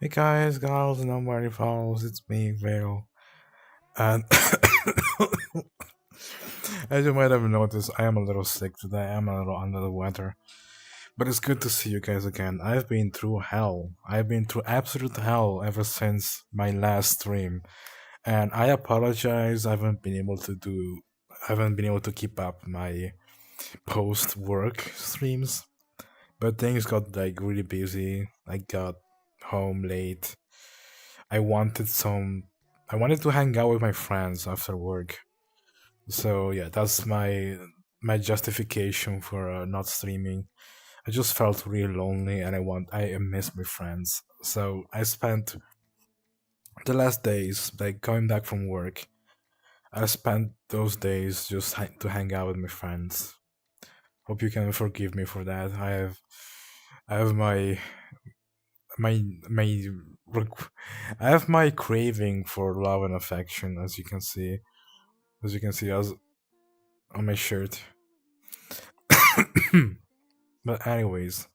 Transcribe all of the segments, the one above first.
Hey guys, girls, and nobody follows. It's me, Vale. And as you might have noticed, I am a little sick today. I'm a little under the weather. But it's good to see you guys again. I've been through hell. I've been through absolute hell ever since my last stream. And I apologize. I haven't been able to keep up my post work streams. But things got like really busy. I got home late. I wanted some I wanted to hang out with my friends after work. So yeah, that's my justification for not streaming. I just felt really lonely and I miss my friends. So I spent the last days like coming back from work. I spent those days just to hang out with my friends. Hope you can forgive me for that. I have my my I have my craving for love and affection, as you can see as on my shirt. But anyways,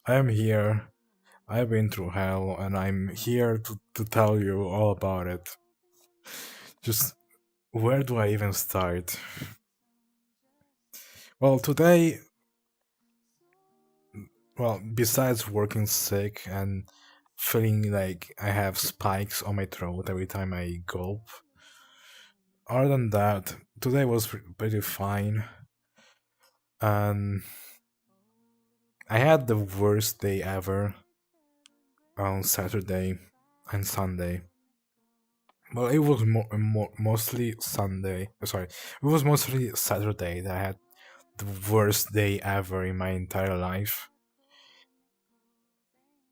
I am here. I've been through hell, and I'm here to tell you all about it. Just where do I even start? Well, today, besides working sick and feeling like I have spikes on my throat every time I gulp, other than that, today was pretty fine. And I had the worst day ever on Saturday and Sunday. Well, it was mostly Sunday. Sorry, it was mostly Saturday that I had the worst day ever in my entire life.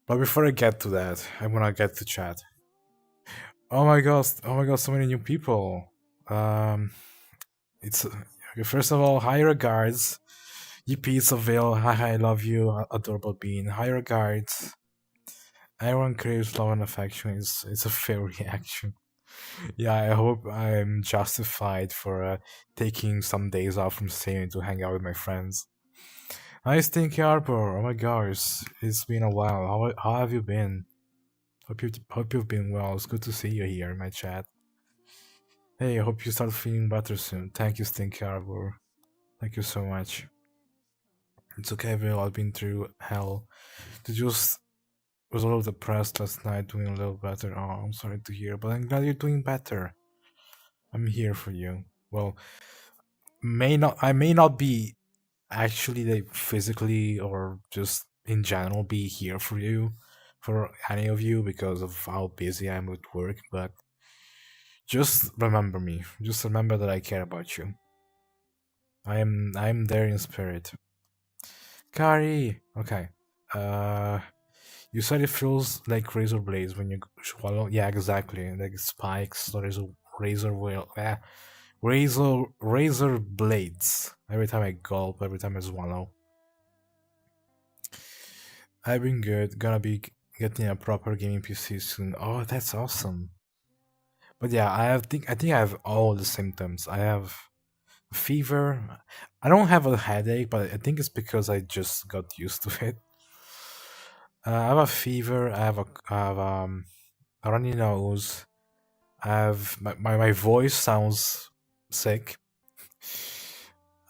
But before I get to that, I wanna get to chat. Oh my god! Oh my god! So many new people. Um, it's okay, first of all, hi regards. Yippee, Seville. Hi, I love you, adorable bean. Hi regards. Everyone craves love and affection. It's a fair reaction. Yeah, I hope I'm justified for taking some days off from streaming to hang out with my friends. Hi, Stinky Arbor. Oh my gosh, it's been a while. How have you been? Hope you've been well. It's good to see you here in my chat. Hey, I hope you start feeling better soon. Thank you, Stinky Arbor. Thank you so much. It's okay, Will. I've been through hell. To just was a little depressed last night, doing a little better. Oh, I'm sorry to hear, but I'm glad you're doing better. I'm here for you. Well, I may not be actually like physically or just in general be here for you, for any of you, because of how busy I am with work, but just remember me. Just remember that I care about you. I'm there in spirit. Kari! Okay. Uh you said it feels like razor blades when you swallow. Yeah, exactly. Like spikes, razor wheel. Razor blades. Every time I gulp, every time I swallow. I've been good. Gonna be getting a proper gaming PC soon. Oh, that's awesome. But yeah, I think I have all the symptoms. I have fever. I don't have a headache, but I think it's because I just got used to it. I have a fever. I have a runny nose. I have my voice sounds sick.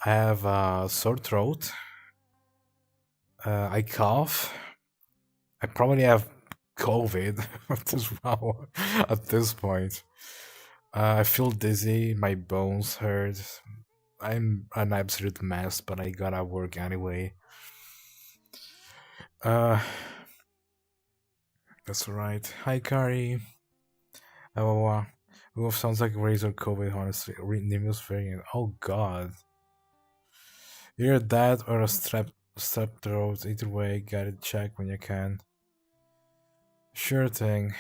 I have a sore throat. I cough. I probably have COVID at this point. I feel dizzy. My bones hurt. I'm an absolute mess, but I gotta work anyway. Uh, that's right. Hi, Kari. Oh, Wolf sounds like Razor COVID, honestly. Nemos variant. Oh, God. Either that or a strep throat. Either way, get it checked when you can. Sure thing.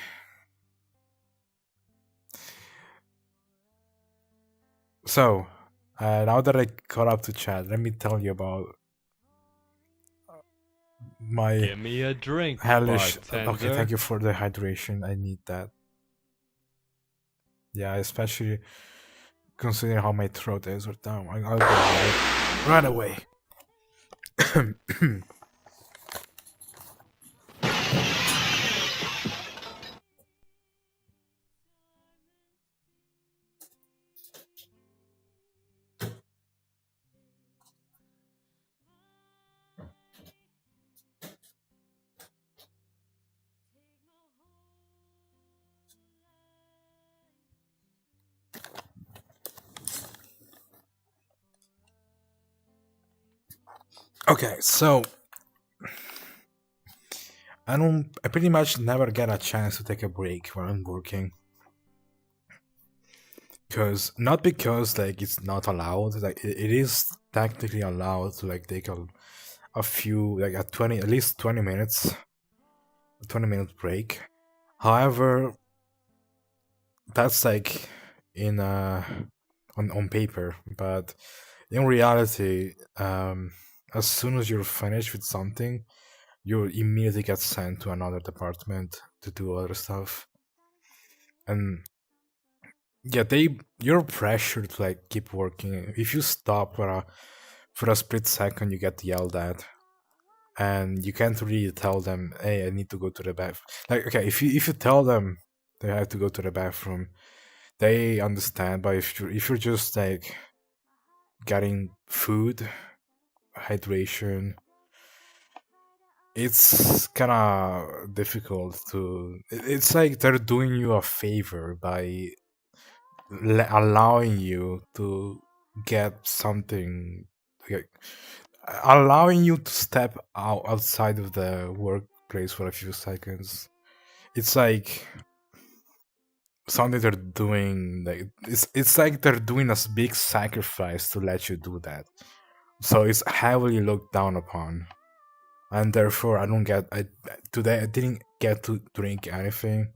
So, now that I caught up to chat, let me tell you about my Give me a drink, hellish. bartender. Okay, thank you for the hydration. I need that. Yeah, especially considering how my throat is right now. I'll go right away. Okay, so I pretty much never get a chance to take a break when I'm working. Not because like it's not allowed, like it is technically allowed to like take a few like a 20 at least 20 minutes, 20 minute break. However, that's like in on paper, but in reality, as soon as you're finished with something, you immediately get sent to another department to do other stuff. And yeah, you're pressured to like keep working. If you stop for a split second, you get yelled at, and you can't really tell them, "Hey, I need to go to the bathroom." Like, okay, if you tell them they have to go to the bathroom, they understand. But if you're just like getting food, hydration, it's kind of difficult to. It's like they're doing you a favor by allowing you to get something, like, allowing you to step outside of the workplace for a few seconds. It's like something they're doing, like it's like they're doing a big sacrifice to let you do that. So it's heavily looked down upon, and therefore I today I didn't get to drink anything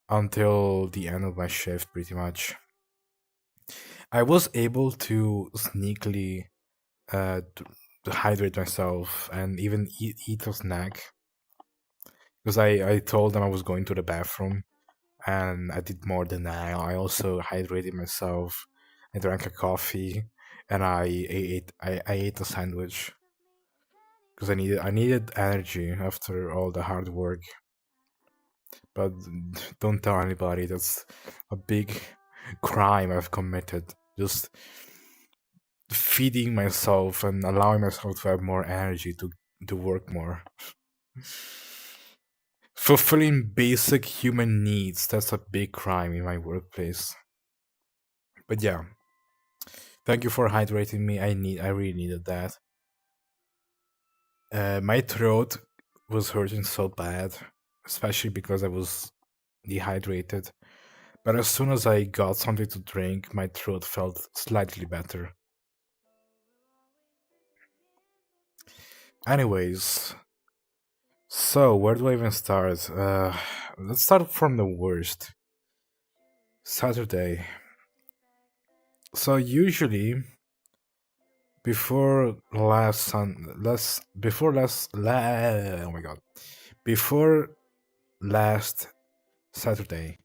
until the end of my shift, pretty much. I was able to sneakily to hydrate myself and even eat a snack, because I told them I was going to the bathroom, and I did more than that. I also hydrated myself. I drank a coffee, and I ate a sandwich because I needed energy after all the hard work. But don't tell anybody. That's a big crime I've committed. Just feeding myself and allowing myself to have more energy to work more. Fulfilling basic human needs, that's a big crime in my workplace. But yeah, thank you for hydrating me. I really needed that. My throat was hurting so bad, especially because I was dehydrated. But as soon as I got something to drink, my throat felt slightly better. Anyways, so where do I even start? Let's start from the worst. Saturday. So usually before last sun last before last la- oh my god before last Saturday,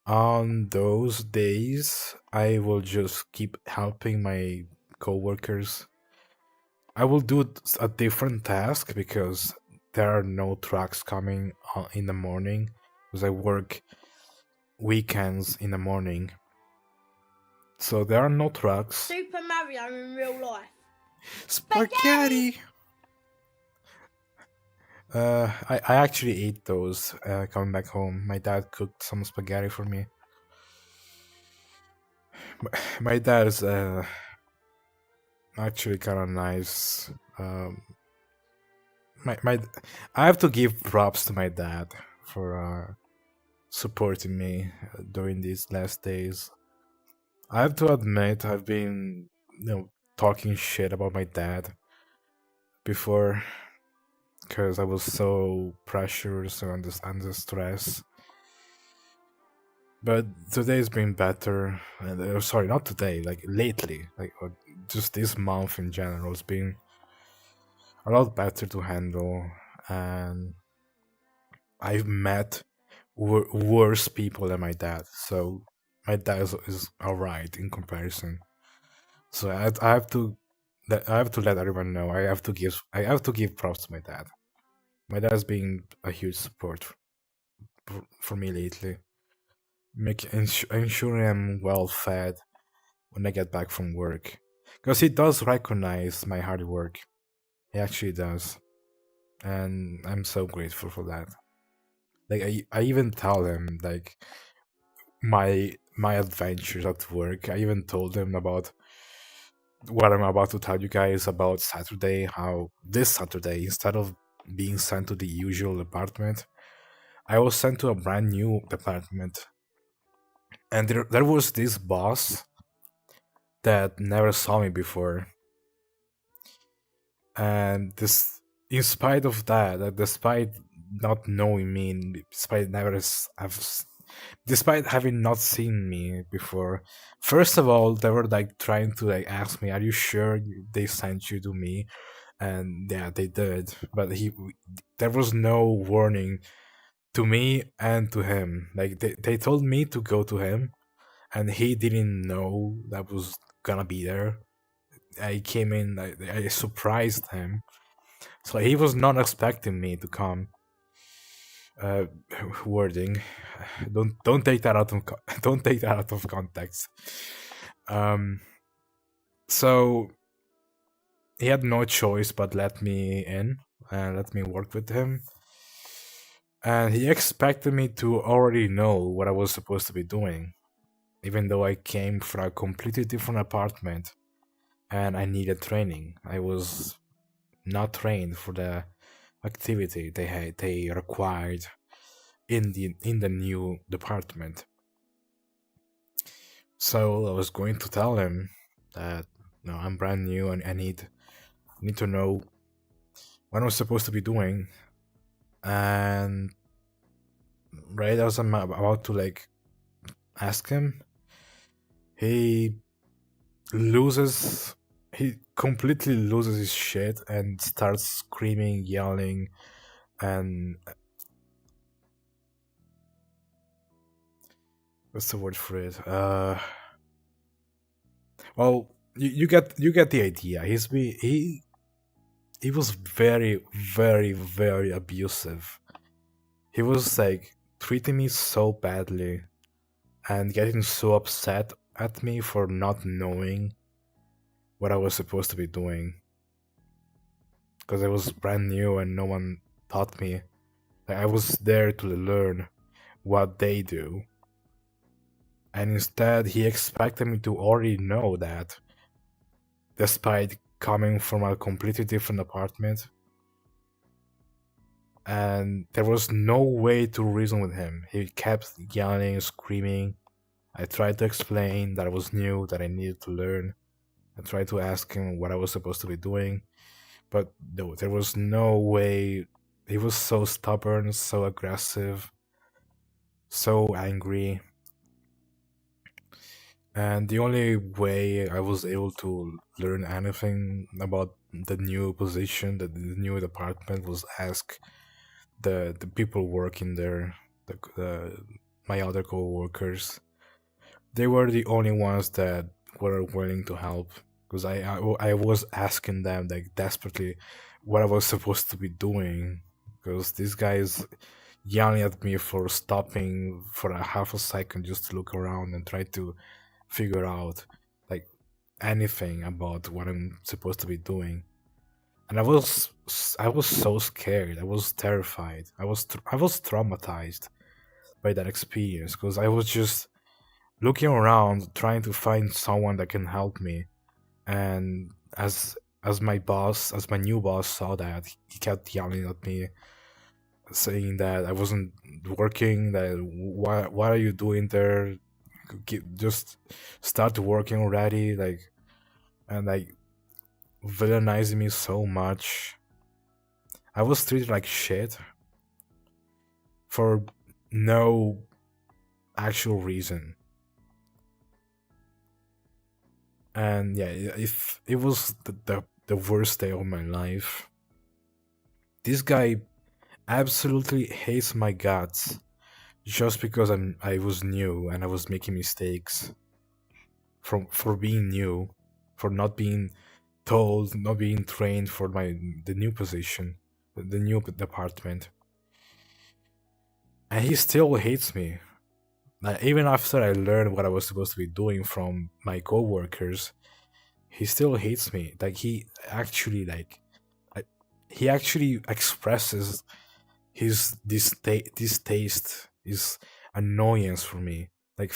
on those days I will just keep helping my coworkers. I will do a different task because there are no trucks coming in the morning, because I work weekends in the morning. So there are no trucks. Super Mario in real life. Spaghetti! I actually ate those coming back home. My dad cooked some spaghetti for me. My dad is actually kind of nice. Um, my I have to give props to my dad for supporting me during these last days. I have to admit I've been talking shit about my dad before because I was so pressured, so under stress. But today's been better. And, sorry, not today. Like lately, like or just this month in general, it's been a lot better to handle. And I've met worse people than my dad. So my dad is alright in comparison. So I have to I have to let everyone know. I have to give props to my dad. My dad has been a huge support for me lately. Ensuring I'm well fed when I get back from work, because he does recognize my hard work. He actually does, and I'm so grateful for that. Like I even tell him like my adventures at work. I even told him about what I'm about to tell you guys about Saturday. How this Saturday, instead of being sent to the usual department, I was sent to a brand new department, and there was this boss that never saw me before, and this in spite of that, despite not knowing me, and despite never despite having not seen me before, first of all they were like trying to like ask me, are you sure they sent you to me? And yeah, they did, but there was no warning to me and to him. Like they told me to go to him, and he didn't know that was gonna be there. I came in, I surprised him, so he was not expecting me to come. Uh, wording, don't take that out of don't take that out of context. Um, so he had no choice but let me in and let me work with him, and he expected me to already know what I was supposed to be doing, even though I came from a completely different apartment and I needed training. I was not trained for the activity they required in the new department. So I was going to tell him that no, I'm brand new and I need to know what I'm supposed to be doing. And right as I'm about to like ask him, he loses he completely loses his shit and starts screaming, yelling, and what's the word for it? Well, you get the idea. He was very, very, very abusive. He was like treating me so badly and getting so upset at me for not knowing what I was supposed to be doing, because I was brand new and no one taught me. Like, I was there to learn what they do, and instead he expected me to already know that, despite coming from a completely different apartment. And there was no way to reason with him. He kept yelling, screaming. I tried to explain that I was new, that I needed to learn. I tried to ask him what I was supposed to be doing, but no, there was no way. He was so stubborn, so aggressive, so angry. And the only way I was able to learn anything about the new position, the new department, was ask the people working there, my other co-workers. They were the only ones that were willing to help, because I was asking them like desperately what I was supposed to be doing, because these guys yelling at me for stopping for a half a second just to look around and try to figure out like anything about what I'm supposed to be doing. and I was so scared. I was terrified. I was traumatized by that experience because I was just looking around trying to find someone that can help me. And as my new boss saw that, he kept yelling at me, saying that I wasn't working. That what are you doing there? Just start working already. Like, and like villainizing me so much. I was treated like shit for no actual reason. And yeah, if it was the worst day of my life. This guy absolutely hates my guts just because I was new and I was making mistakes for being new, for not being told, not being trained for the new position, the new department. And he still hates me. Like, even after I learned what I was supposed to be doing from my coworkers, he still hates me. Like, I- he actually expresses his distaste, his annoyance for me, like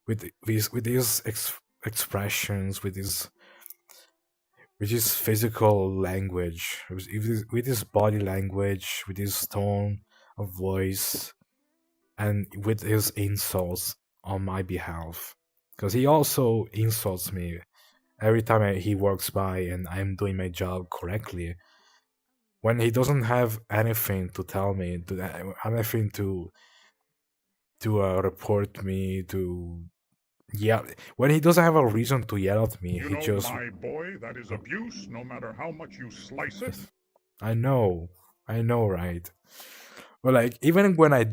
with his expressions, with his physical language, with his body language, with his tone of voice, and with his insults on my behalf. Because he also insults me every time he walks by and I'm doing my job correctly. When he doesn't have anything to tell me, anything to report me, to yell. When he doesn't have a reason to yell at me, You he know, just. my boy, that is abuse, no matter how much you slice it. I know, I know, right? But like, even when I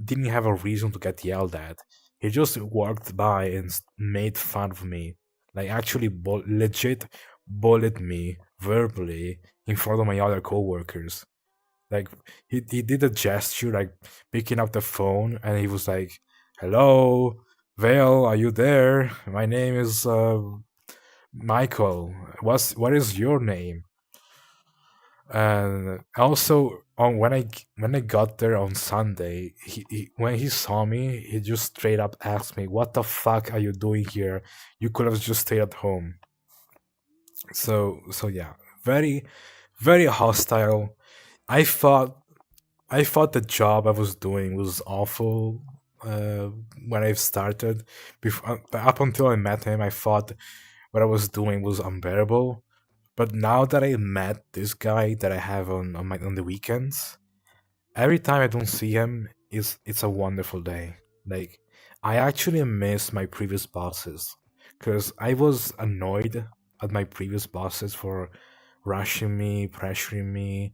didn't have a reason to get yelled at, he just walked by and made fun of me. Like, actually, legit bullied me verbally in front of my other coworkers. Like, he did a gesture, like picking up the phone, and he was like, "Hello, Vale, are you there? My name is Michael. What is your name?" And also, when I got there on Sunday, when he saw me, he just straight up asked me, "What the fuck are you doing here? You could have just stayed at home." So yeah, very very hostile. I thought I thought the job I was doing was awful uh, when I started. Before, up until I met him, I thought what I was doing was unbearable. But now that I met this guy that I have on the weekends, every time I don't see him, it's a wonderful day. Like, I actually miss my previous bosses because I was annoyed at my previous bosses for rushing me, pressuring me,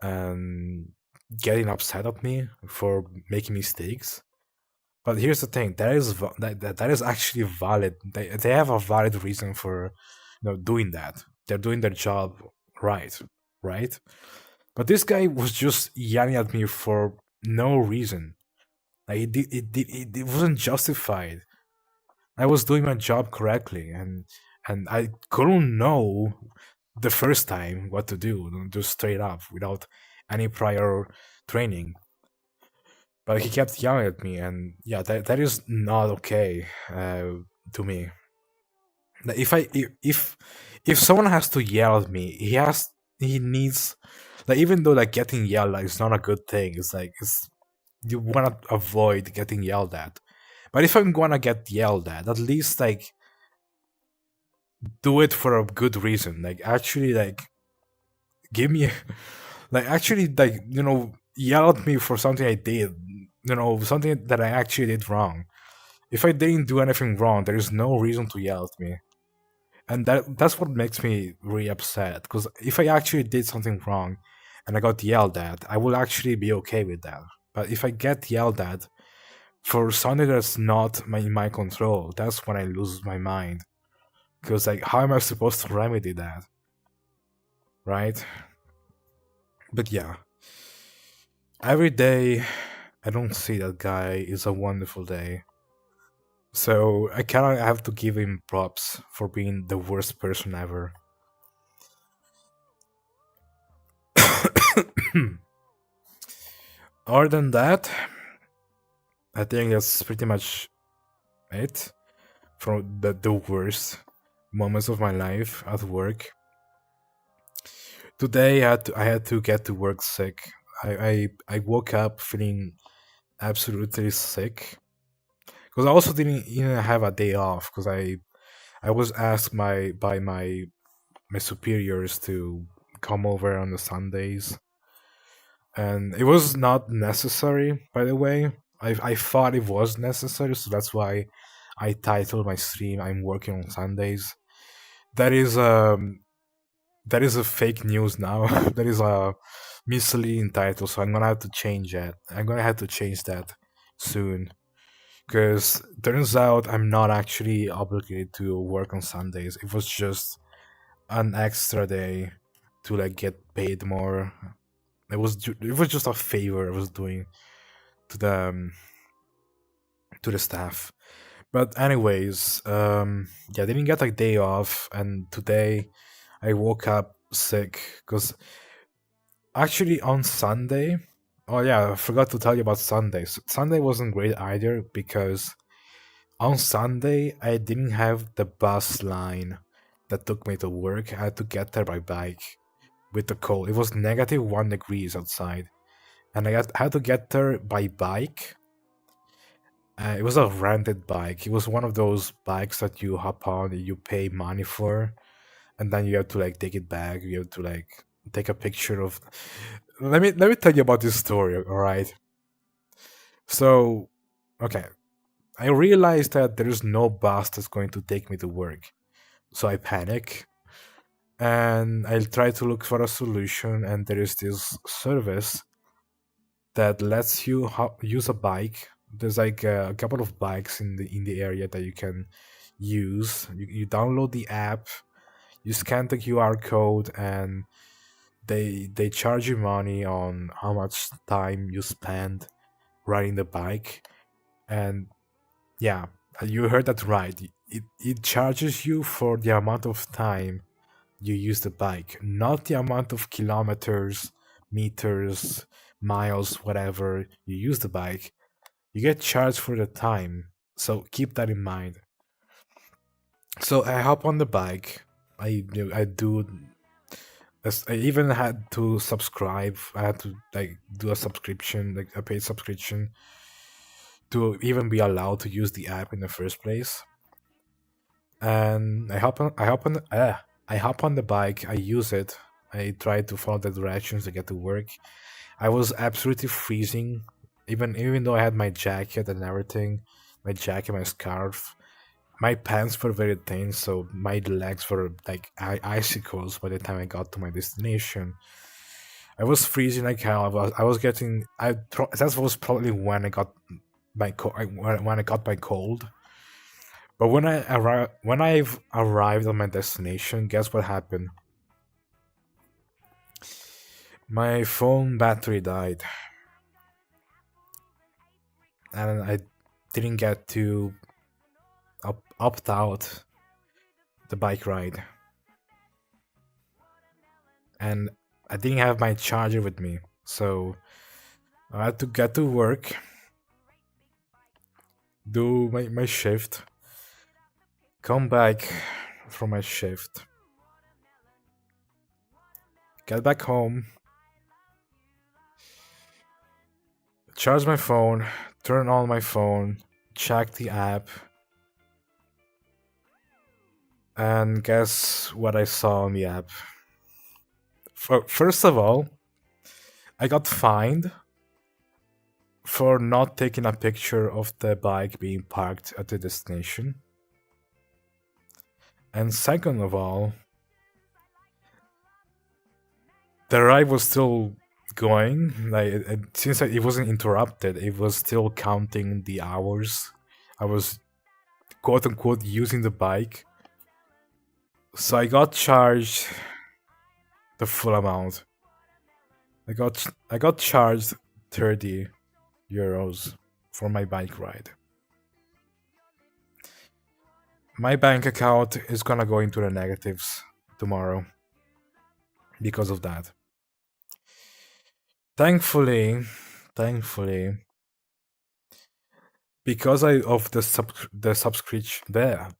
and getting upset at me for making mistakes. But here's the thing: that is actually valid. They have a valid reason for doing that. They're doing their job right, right. But this guy was just yelling at me for no reason. Like, it wasn't justified. I was doing my job correctly, and I couldn't know the first time what to do, just straight up without any prior training. But he kept yelling at me, and yeah, that is not okay to me. Like, if someone has to yell at me, he needs, like, even though like getting yelled at is not a good thing. It's like, you want to avoid getting yelled at. But if I'm gonna get yelled at least like do it for a good reason. Like, actually, like, give me like, actually, like, yell at me for something I did. Something that I actually did wrong. If I didn't do anything wrong, there is no reason to yell at me. And that's what makes me really upset. Because if I actually did something wrong and I got yelled at, I will actually be okay with that. But if I get yelled at for something that's not in my control, that's when I lose my mind. Because, like, how am I supposed to remedy that? Right? But yeah, every day I don't see that guy is a wonderful day. So I kind of have to give him props for being the worst person ever. Other than that, I think that's pretty much it from the worst moments of my life at work. Today I had to get to work sick. I woke up feeling absolutely sick because I also didn't even have a day off because I was asked by my superiors to come over on the Sundays, and it was not necessary. By the way, I thought it was necessary, so that's why I titled my stream "I'm working on Sundays." That is that is a fake news now. That is a misleading title, so I'm gonna have to change that. I'm gonna have to change that soon because turns out I'm not actually obligated to work on Sundays. It was just an extra day to like get paid more. It was just a favor I was doing to the staff. But anyways, yeah, I didn't get a day off, and today I woke up sick because actually on Sunday. Oh yeah, I forgot to tell you about Sundays. Sunday wasn't great either because on Sunday I didn't have the bus line that took me to work. I had to get there by bike with the cold. It was -1 degrees outside, and had to get there by bike. It was a rented bike. It was one of those bikes that you hop on, and you pay money for, and then you have to like take it back. You have to like take a picture of. Let me tell you about this story. All right. So, okay, I realized that there is no bus that's going to take me to work. So I panic and I try to look for a solution. And there is this service that lets you use a bike. There's like a couple of bikes in the area that you can use. You download the app, you scan the QR code, and they charge you money on how much time you spend riding the bike. And yeah, you heard that right. It charges you for the amount of time you use the bike, not the amount of kilometers, meters, miles, whatever you use the bike. You get charged for the time. So keep that in mind. So I hop on the bike. I do. I even had to subscribe. I had to like do a subscription, like a paid subscription, to even be allowed to use the app in the first place. And I hop on the bike. I use it. I try to follow the directions to get to work. I was absolutely freezing, even though I had my jacket and everything, my jacket, my scarf. My pants were very thin, so my legs were like icicles by the time I got to my destination. I was freezing like hell. I was getting. That was probably when I got when I got my cold. But when I've arrived at my destination, guess what happened? My phone battery died, and I didn't get to opt out the bike ride, and I didn't have my charger with me, so I had to get to work, do my shift, come back from my shift, get back home, charge my phone, turn on my phone, check the app, and guess what I saw on the app? First of all, I got fined for not taking a picture of the bike being parked at the destination. And second of all, the ride was still going. Like since it wasn't interrupted, it was still counting the hours I was quote unquote using the bike. So I got charged the full amount. I got charged 30 euros for my bike ride. My bank account is gonna go into the negatives tomorrow because of that. Thankfully, because I of the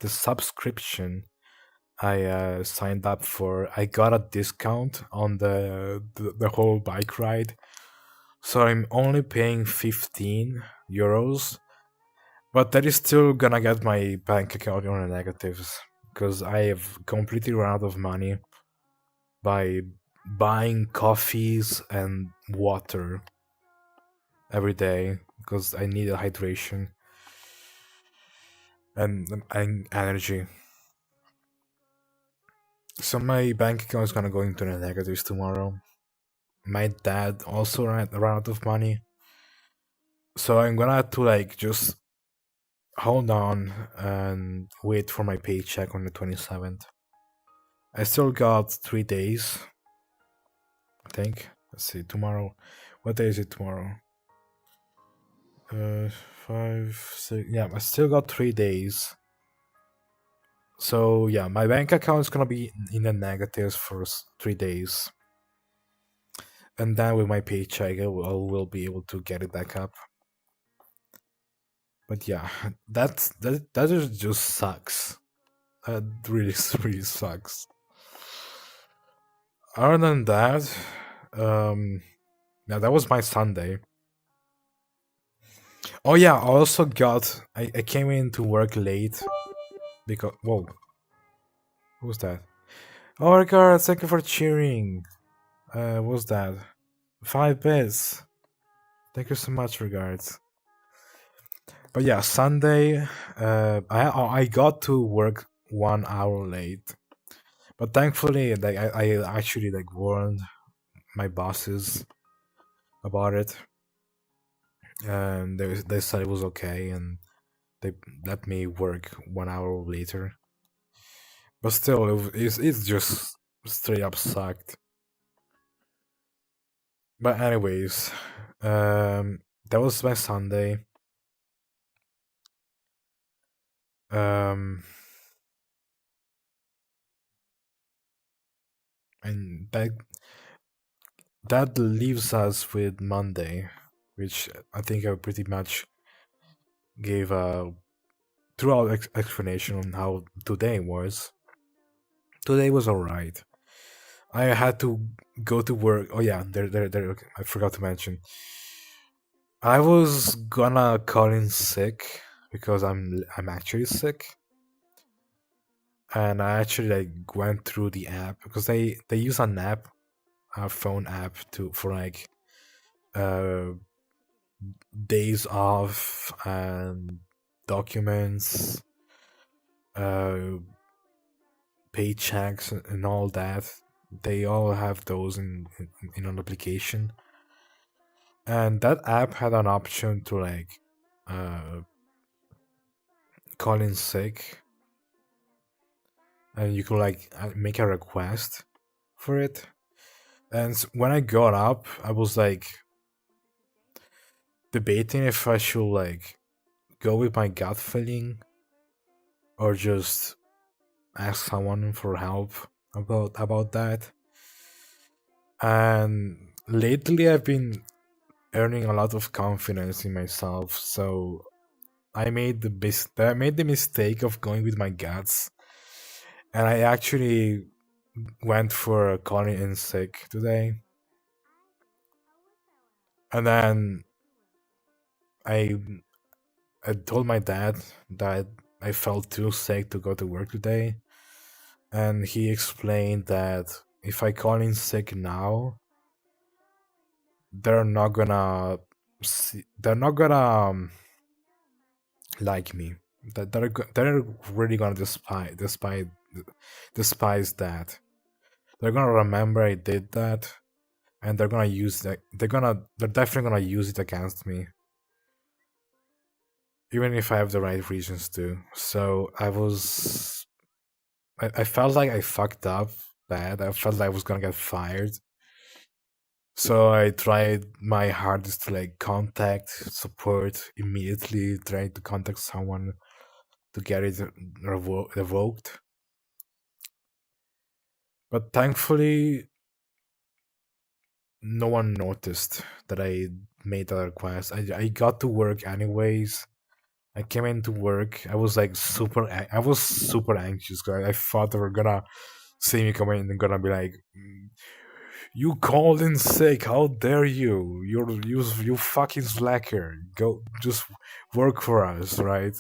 subscription I signed up for, I got a discount on the whole bike ride. So I'm only paying 15 euros, but that is still gonna get my bank account on the negatives because I have completely run out of money by buying coffees and water every day because I need a hydration and energy. So my bank account is gonna go into the negatives tomorrow. My dad also ran out of money, so I'm gonna have to like just hold on and wait for my paycheck on the 27th. I still got 3 days, I think. Let's see, tomorrow. What day is it tomorrow? 5, 6. Yeah, I still got 3 days. So yeah, my bank account is gonna be in the negatives for 3 days, and then with my paycheck, I will be able to get it back up. But yeah, that just sucks. That really really sucks. Other than that, yeah, that was my Sunday. Oh yeah, I also I came in to work late because whoa, who's that? Oh Ricardo, thank you for cheering. What's that? 5 bits. Thank you so much, regards. But yeah, Sunday, I got to work 1 hour late, but thankfully, like I actually like warned my bosses about it, and they said it was okay, and they let me work 1 hour later. But still, it's just straight up sucked. But anyways, that was my Sunday. Um, and that leaves us with Monday, which I think I pretty much gave a throughout explanation on how today was. Today was alright. I had to go to work. Oh yeah, there. Okay, I forgot to mention. I was gonna call in sick because I'm actually sick, and I actually like went through the app because they use an app, a phone app for like uh days off and documents, uh paychecks and all that. They all have those in an application, and that app had an option to like uh call in sick, and you could like make a request for it. And when I got up, I was like debating if I should like go with my gut feeling or just ask someone for help about that. And lately I've been earning a lot of confidence in myself, so I made the mistake of going with my guts, and I actually went for calling in sick today. And then I I told my dad that I felt too sick to go to work today, and he explained that if I call in sick now, they're not gonna they're not gonna like me. That they're really gonna despise that. They're gonna remember I did that, and they're gonna use that. They're definitely gonna use it against me, even if I have the right reasons to. So I felt like I fucked up bad. I felt like I was gonna get fired. So I tried my hardest to like contact support immediately, trying to contact someone to get it revoked. But thankfully, no one noticed that I made that request. I got to work anyways. I came into work. I was like I was super anxious because I thought they were gonna see me come in and gonna be like, "You called in sick. How dare you? You fucking slacker. Go just work for us, right?"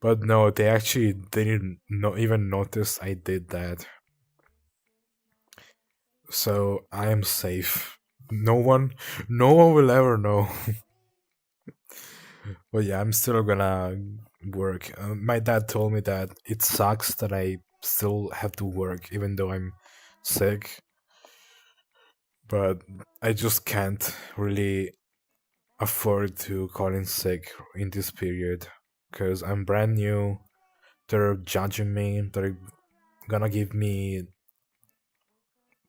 But no, they didn't even notice I did that. So I am safe. No one will ever know. But yeah, I'm still gonna work. My dad told me that it sucks that I still have to work even though I'm sick, but I just can't really afford to call in sick in this period because I'm brand new. They're judging me. They're gonna give me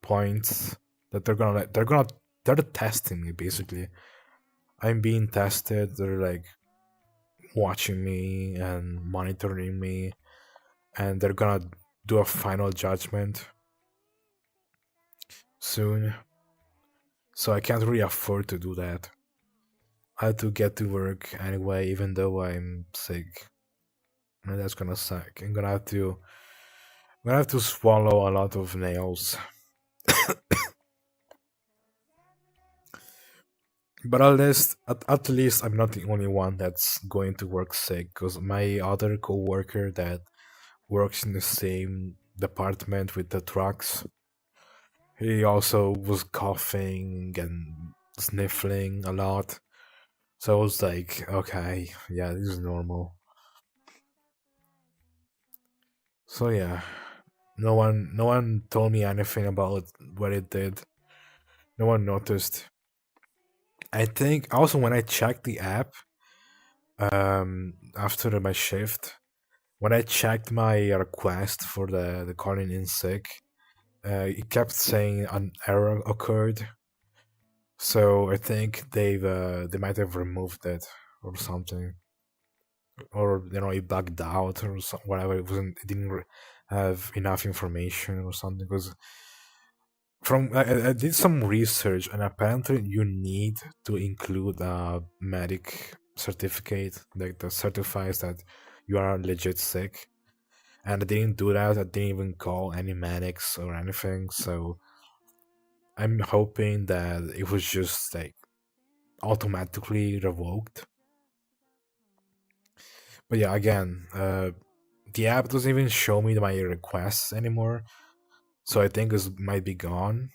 points that they're testing me basically. I'm being tested. They're like watching me and monitoring me, and they're gonna do a final judgment soon. So I can't really afford to do that. I have to get to work anyway, even though I'm sick. And that's gonna suck. I'm gonna have to swallow a lot of nails. But at least I'm not the only one that's going to work sick, because my other coworker that works in the same department with the trucks, he also was coughing and sniffling a lot. So I was like, okay, yeah, this is normal. So yeah, no one told me anything about what it did. No one noticed. I think also when I checked the app, after my shift, when I checked my request for the calling in sick, it kept saying an error occurred. So I think they might have removed it or something, or it bugged out or whatever. It didn't have enough information or something. Because I did some research, and apparently you need to include a medic certificate that certifies that you are legit sick. And I didn't do that. I didn't even call any medics or anything. So I'm hoping that it was just like automatically revoked. But yeah, again, the app doesn't even show me my requests anymore. So I think this might be gone.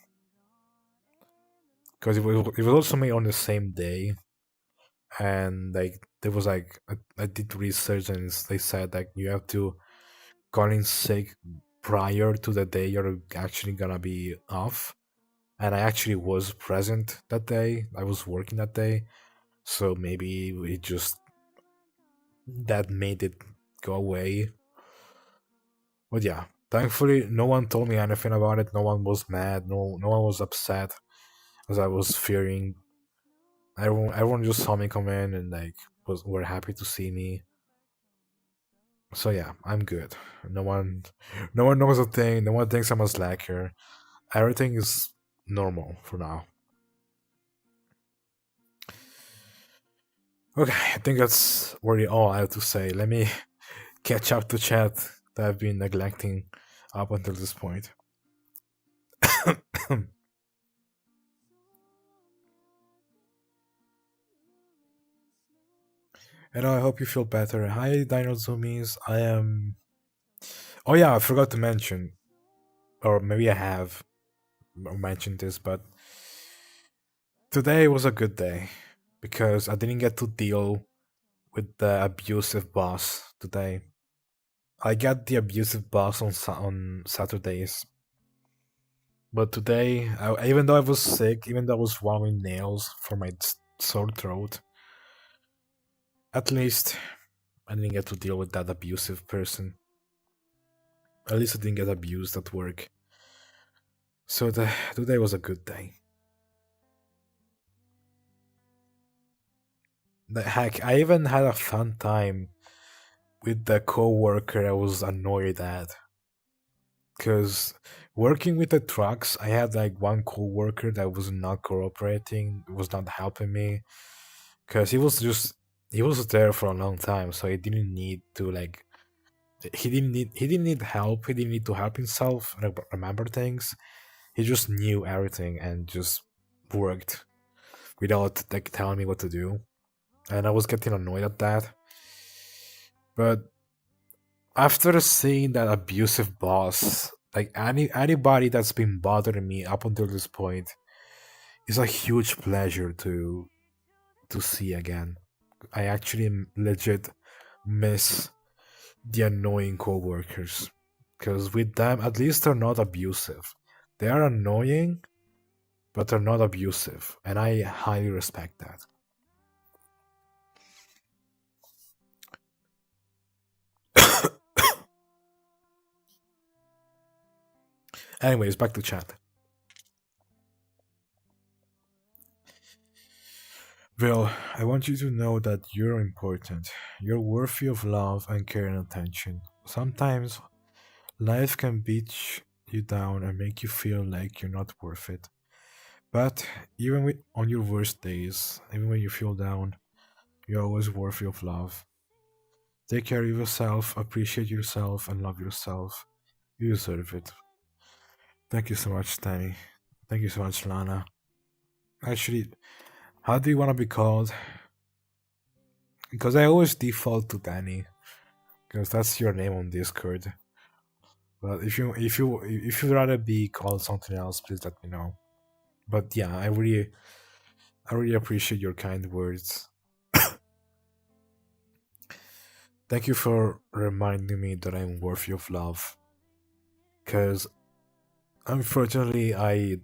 Because it was also made on the same day. And like there was like I did research, and they said like you have to call in sick prior to the day you're actually gonna be off. And I actually was present that day. I was working that day. So maybe it just that made it go away. But yeah, thankfully no one told me anything about it. No one was mad. No one was upset, as I was fearing. Everyone just saw me come in and like were happy to see me. So yeah, I'm good. No one knows a thing. No one thinks I'm a slacker. Everything is normal for now. Okay, I think that's really all I have to say. Let me catch up to chat that I've been neglecting up until this point. Hello, I hope you feel better. Hi, Dino Zoomies. I am. Oh, yeah, I forgot to mention, or maybe I have mentioned this, but today was a good day because I didn't get to deal with the abusive boss today. I got the abusive boss on Saturdays, but today, even though I was sick, even though I was swallowing nails for my sore throat, at least I didn't get to deal with that abusive person. At least I didn't get abused at work. So today was a good day. Heck, I even had a fun time with the coworker I was annoyed at. Because Working with the trucks, I had like one coworker that was not cooperating, was not helping me, because he was there for a long time, so he didn't need to like he didn't need help. He didn't need to help himself remember things. He just knew everything and just worked without like telling me what to do, and I was getting annoyed at that. But after seeing that abusive boss, like anybody that's been bothering me up until this point, it's a huge pleasure to see again. I actually legit miss the annoying coworkers because with them, at least they're not abusive. They are annoying, but they're not abusive, and I highly respect that. Anyways, back to chat. Will, I want you to know that you're important. You're worthy of love and care and attention. Sometimes life can beat you down and make you feel like you're not worth it. But even on your worst days, even when you feel down, you're always worthy of love. Take care of yourself, appreciate yourself, and love yourself. You deserve it. Thank you so much, Danny. Thank you so much, Lana. Actually, how do you want to be called? Because I always default to Danny, because that's your name on Discord. But if you'd rather be called something else, please let me know. But yeah, I really appreciate your kind words. Thank you for reminding me that I'm worthy of love. Because unfortunately, I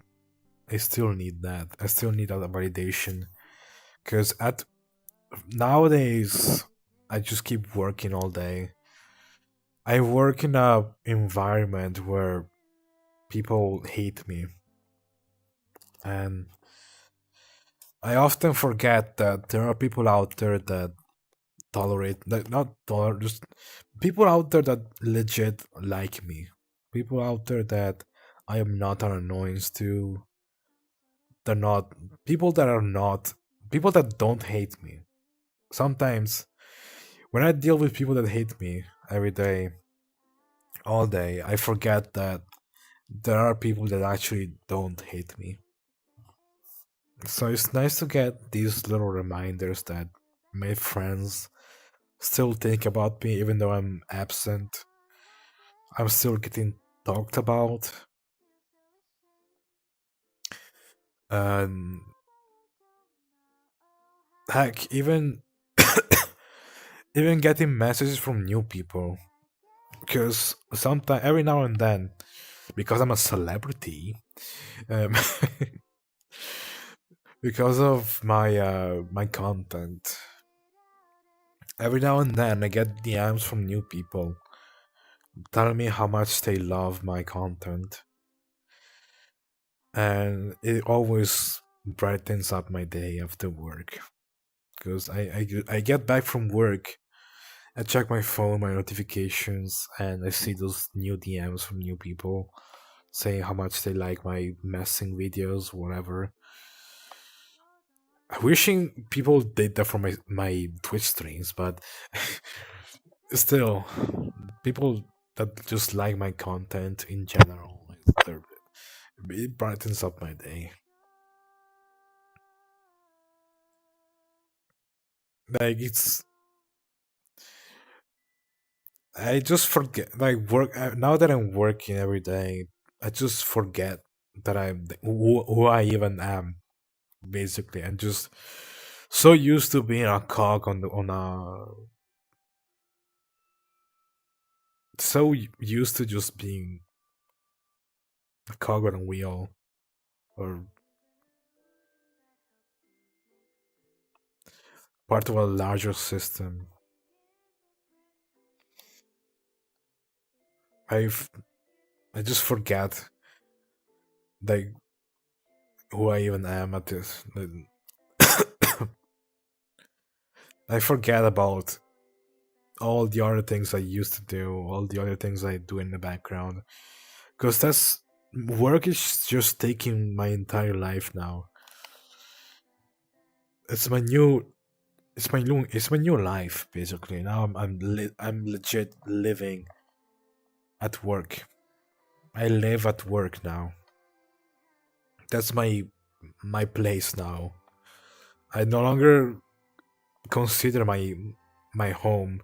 still need that. I still need that validation. Because at nowadays, I just keep working all day. I work in a environment where people hate me, and I often forget that there are people out there that tolerate, like not tolerate, just people out there that legit like me. People out there that I am not an annoyance to. They're not people that are not people that don't hate me. Sometimes when I deal with people that hate me every day, all day, I forget that there are people that actually don't hate me. So it's nice to get these little reminders that my friends still think about me even though I'm absent. I'm still getting talked about. And heck, even even getting messages from new people. Because sometimes, every now and then, because I'm a celebrity, um, because of my content, every now and then I get DMs from new people telling me how much they love my content, and it always brightens up my day after work. Because I get back from work, I check my phone, my notifications, and I see those new DMs from new people saying how much they like my messing videos, whatever. Wishing people did that for my Twitch streams, but still, people that just like my content in general, it brightens up my day. Like I just forget like work now that I'm working every day. I just forget that who I even am, basically, and just so used to being a cog on a so used to just being a cog on a wheel or part of a larger system. I've I just forget like who I even am at this. I forget about all the other things I used to do, all the other things I do in the background, because work is just taking my entire life now. It's my new it's my new life basically. Now I'm legit living at work. I live at work now. That's my place now. I no longer consider my home.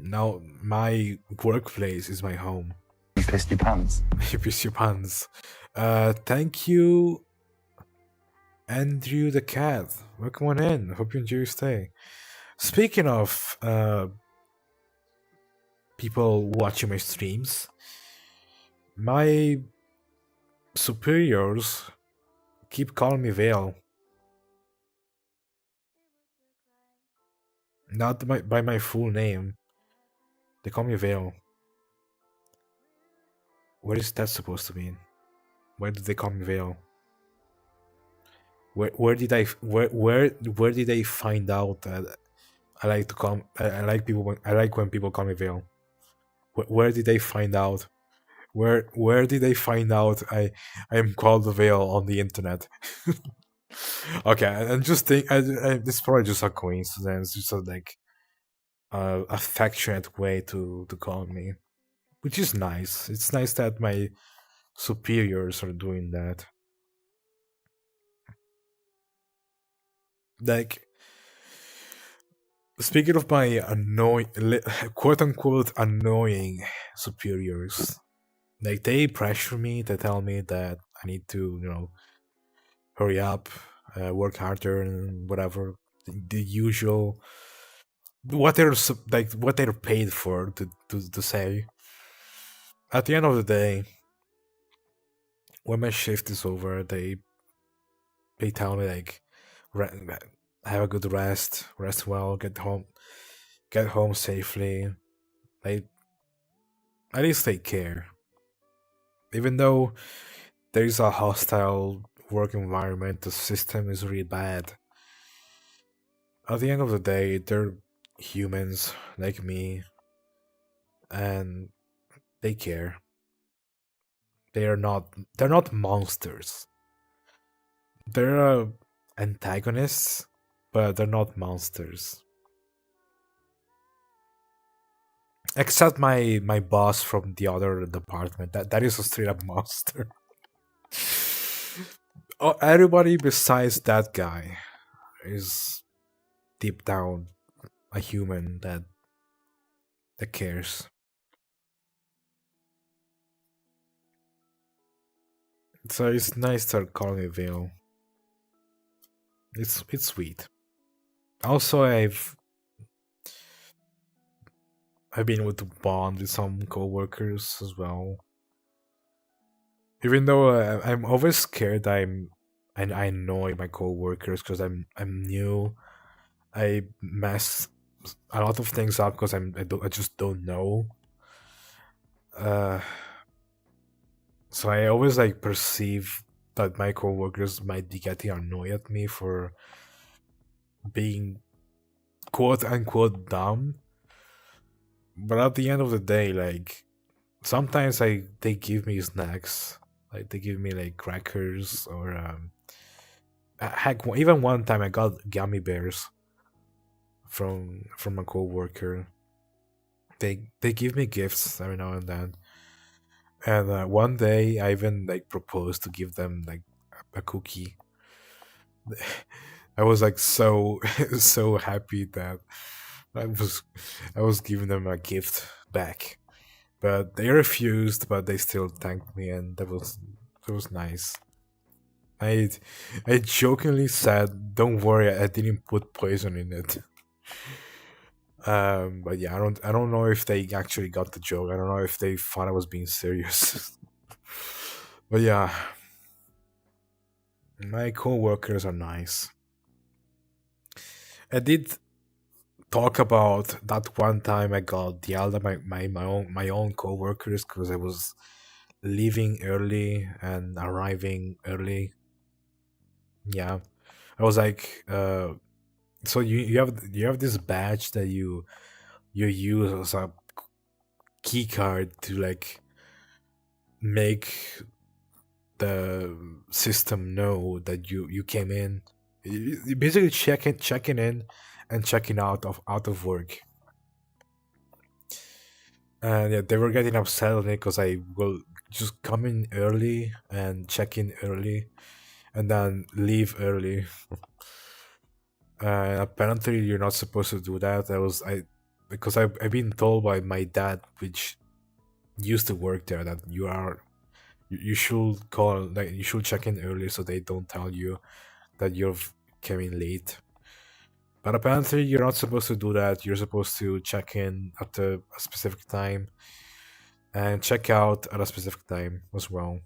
Now my workplace is my home. You pissed your pants. You piss your pants. Thank you, Andrew the cat. Welcome on in. Hope you enjoy your stay. Speaking of people watching my streams, my superiors keep calling me Vale. Not by my full name. They call me Vale. What is that supposed to mean? Why did they call me Vale? Where did they find out that I like to call I like when people call me Vale? Where did they find out? Where did they find out I am called Vale on the internet? Okay, and just think, this is probably just a coincidence, just like a affectionate way to call me, which is nice. It's nice that my superiors are doing that. Like, speaking of my annoying, quote unquote annoying superiors, like they pressure me, they tell me that I need to, hurry up, work harder, and whatever, the usual, what they're paid for to say. At the end of the day, when my shift is over, they tell me like, have a good rest well, get home safely. Like, at least they care, even though there is a hostile work environment, the system is really bad. At the end of the day, they're humans like me, and they care. They're not monsters. They're antagonists, but they're not monsters. Except my boss from the other department. That is a straight up monster. Oh, everybody besides that guy is deep down a human that cares. So it's nice to call me Vale. It's sweet. Also, I've been able to bond with some co-workers as well. Even though I'm always scared, I annoy my co-workers because I'm new. I mess a lot of things up because I just don't know. So I always like perceive that my coworkers might be getting annoyed at me for being quote unquote dumb. But at the end of the day, like, sometimes they give me snacks. Like, they give me like crackers or heck, even one time I got gummy bears from a coworker. They give me gifts every now and then. And one day I even like proposed to give them like a cookie. I was like so so happy that I was giving them a gift back, but they refused. But they still thanked me, and that was nice. I jokingly said, "Don't worry, I didn't put poison in it." But yeah, I don't know if they actually got the joke. I don't know if they thought I was being serious. But yeah, my co-workers are nice. I did talk about that one time I got yelled at my own co-workers because I was leaving early and arriving early. Yeah, I was like, so you have this badge that you use as a key card to like make the system know that you came in. You basically checking in and checking out of work. And yeah, they were getting upset on it because I will just come in early and check in early and then leave early. Apparently, you're not supposed to do that. I because I've been told by my dad, which used to work there, that you should call, like, you should check in early so they don't tell you that you've came in late. But apparently, you're not supposed to do that. You're supposed to check in at a specific time and check out at a specific time as well.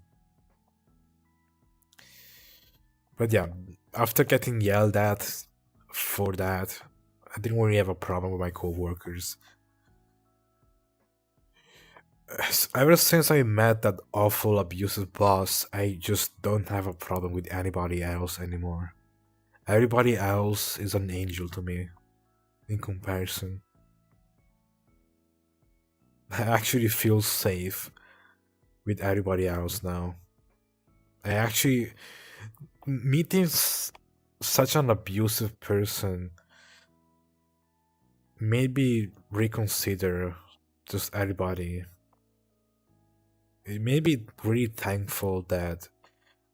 But yeah, after getting yelled at for that, I didn't really have a problem with my coworkers. Ever since I met that awful abusive boss, I just don't have a problem with anybody else anymore. Everybody else is an angel to me in comparison. I actually feel safe with everybody else now. I actually meeting such an abusive person made me reconsider just everybody. It made me really thankful that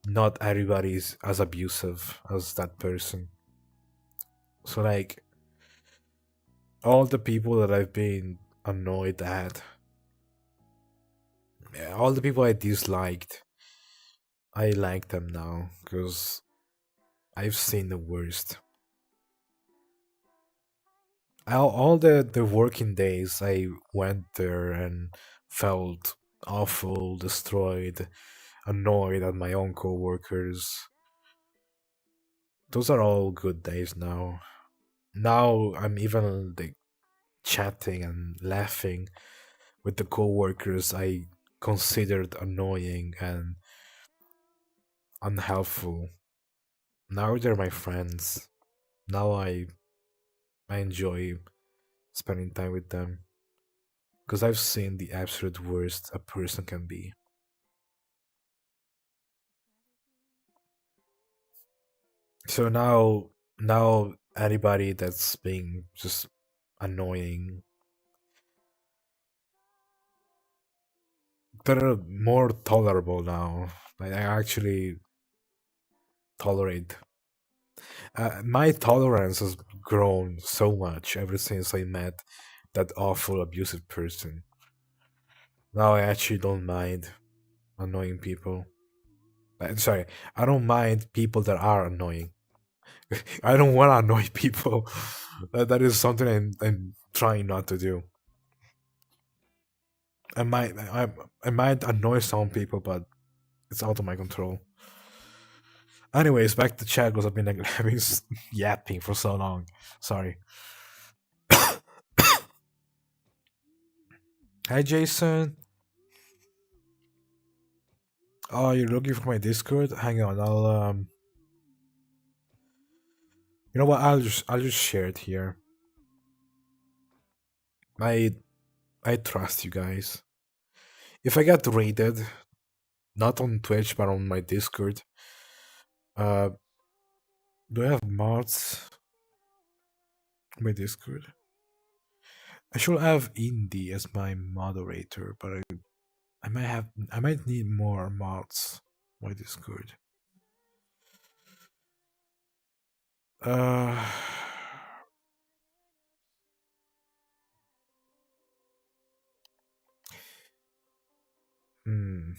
not everybody is as abusive as that person. So like all the people that I've been annoyed at, all the people I disliked, I like them now because I've seen the worst. All the working days I went there and felt awful, destroyed, annoyed at my own coworkers. Those are all good days now. Now I'm even like chatting and laughing with the coworkers I considered annoying and unhelpful. Now they're my friends. Now I enjoy spending time with them because I've seen the absolute worst a person can be. So now anybody that's being just annoying, they're more tolerable now. Like, I actually tolerate. My tolerance has grown so much ever since I met that awful abusive person. Now I actually don't mind annoying people. Sorry, I don't mind people that are annoying. I don't want to annoy people. That is something I'm trying not to do. I might annoy some people, but it's out of my control. Anyways, back to chat because I've been like having yapping for so long. Sorry. Hi, Jason. Oh, you're looking for my Discord? Hang on, I'll. You know what? I'll just share it here. I I trust you guys. If I get rated, not on Twitch but on my Discord, uh, do I have mods? On my Discord. I should have Indie as my moderator, but I might need more mods. On my Discord. Uh. Hmm.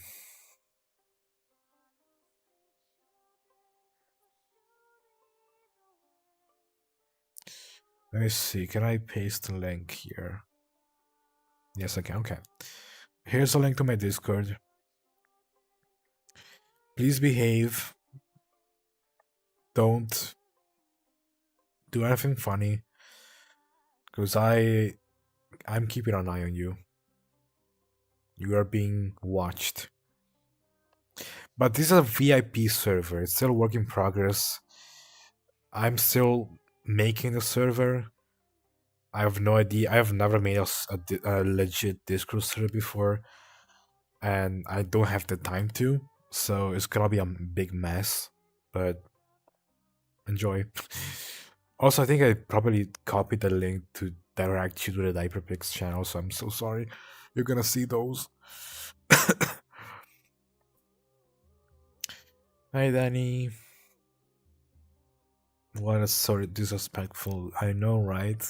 Let me see. Can I paste the link here? Yes, I can. Okay. Here's a link to my Discord. Please behave. Don't do anything funny. Because I'm keeping an eye on you. You are being watched. But this is a VIP server. It's still work in progress. I'm still making the server. I have no idea. I have never made a legit Discord server before. and I don't have the time to, so it's gonna be a big mess. But enjoy. Also, I think I probably copied the link to direct you to the Diaperpix channel, so I'm so sorry. You're gonna see those. Hi, Danny. What a sort of disrespectful. I know, right?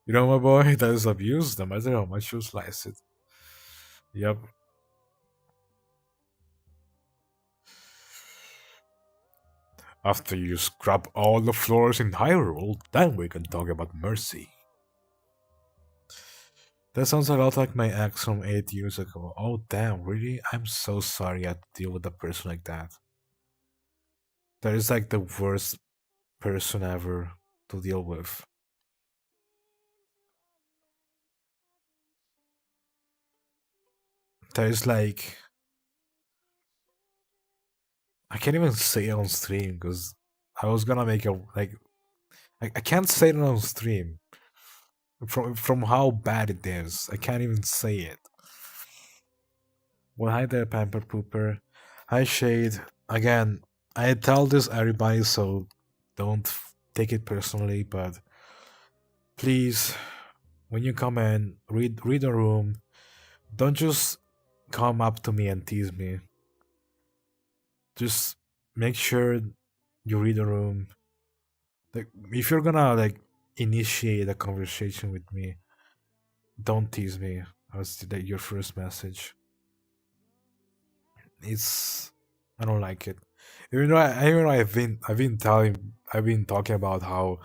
You know, my boy, that is abuse, no matter how much you slice it. Yep. After you scrub all the floors in Hyrule, then we can talk about mercy. That sounds a lot like my ex from 8 years ago. Oh, damn, really? I'm so sorry I had to deal with a person like that. That is like the worst person ever to deal with. That is like. I can't even say it on stream because I was gonna make a. Like. I can't say it on stream. From how bad it is. I can't even say it. Well, hi there, Pamper Pooper. Hi, Shade. Again, I tell this everybody, so don't take it personally, but please, when you come in, read the room. Don't just come up to me and tease me. Just make sure you read the room. Like, if you're gonna like initiate a conversation with me, don't tease me. As like your first message. It's I don't like it. Even though I've been talking about how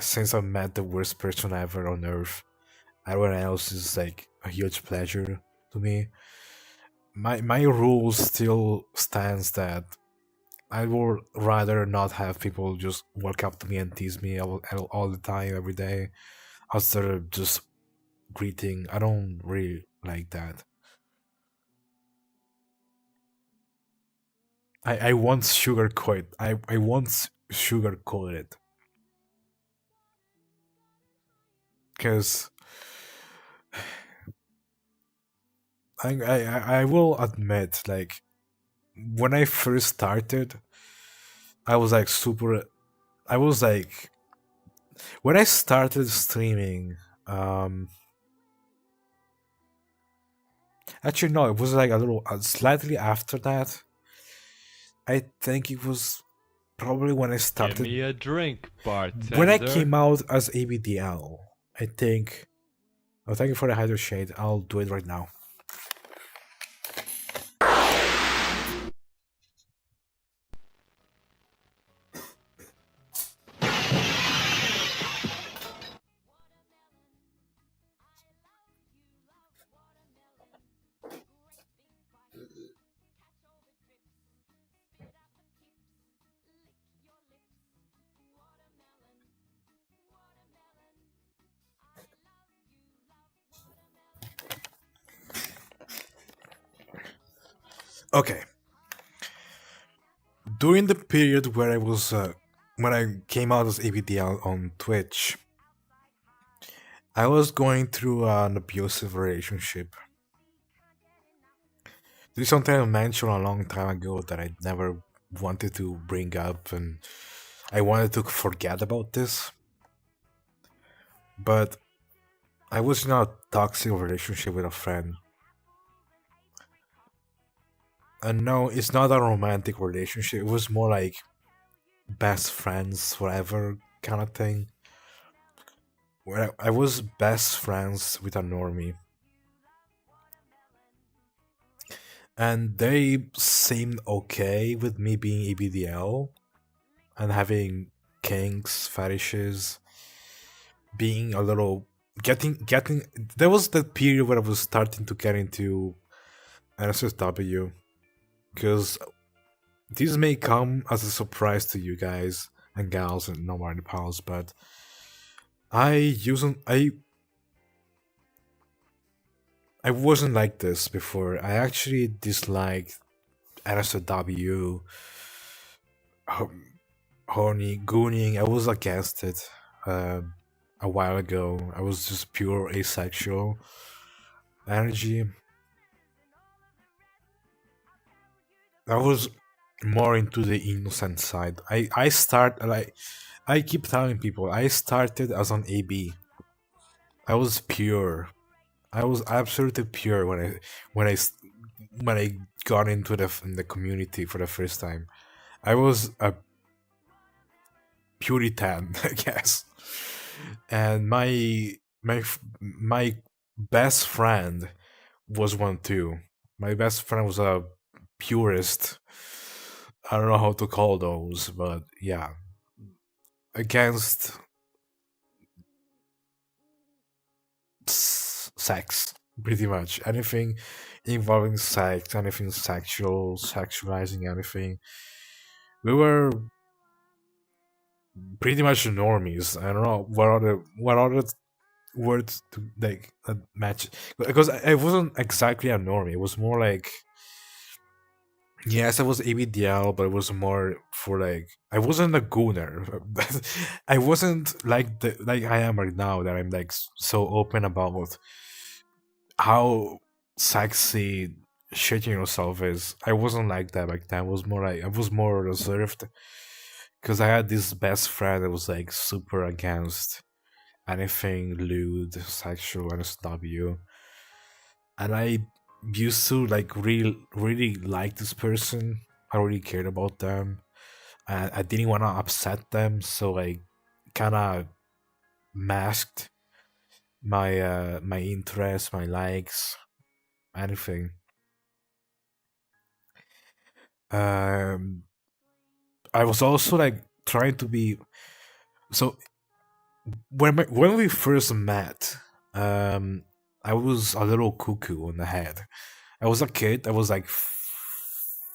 since I met the worst person ever on earth, everyone else is like a huge pleasure to me. My rule still stands that I would rather not have people just walk up to me and tease me all the time every day instead of just greeting. I don't really like that. I once sugarcoat. I once sugarcoated because I will admit, like, when I first started, I was like super. I was like when I started streaming. Um, Actually, no, it was like a little slightly after that. I think it was probably when I Give me started a drink, when I bartender. came out as ABDL. I think. Oh, thank you for the hydro shade. I'll do it right now. Okay. During the period where I was when I came out as ABDL on Twitch, I was going through an abusive relationship. This is something I mentioned a long time ago that I never wanted to bring up, and I wanted to forget about this. But I was in a toxic relationship with a friend. And no, it's not a romantic relationship. It was more like best friends forever kind of thing. Where I was best friends with a normie. And they seemed okay with me being ABDL and having kinks, fetishes, being a little getting there was that period where I was starting to get into NSFW because this may come as a surprise to you guys and gals and no more pals, but I wasn't like this before. I actually disliked NSFW, horny, gooning. I was against it a while ago. I was just pure asexual. energy. I was more into the innocent side. I keep telling people I started as an AB. I was pure. I was absolutely pure when I s- when I got into the community for the first time. I was a Puritan, I guess. And my best friend was one too. My best friend was a purist. I don't know how to call those, but yeah, against sex, pretty much anything involving sex, anything sexual, sexualizing anything. We were pretty much normies. I don't know what other words to like match, because I wasn't exactly a normie. It was more like, yes, I was ABDL, but it was more for like, I wasn't a gooner. I wasn't like I am right now, that I'm like so open about how sexy shitting yourself is. I wasn't like that back then. I was more reserved, because I had this best friend that was like super against anything lewd, sexual, NSW, and I used to like really like this person. I really cared about them, and I didn't want to upset them, so I kind of masked my interests, my likes, anything. Um, I was also like trying to be so when we first met. Um, I was a little cuckoo on the head. I was a kid. I was like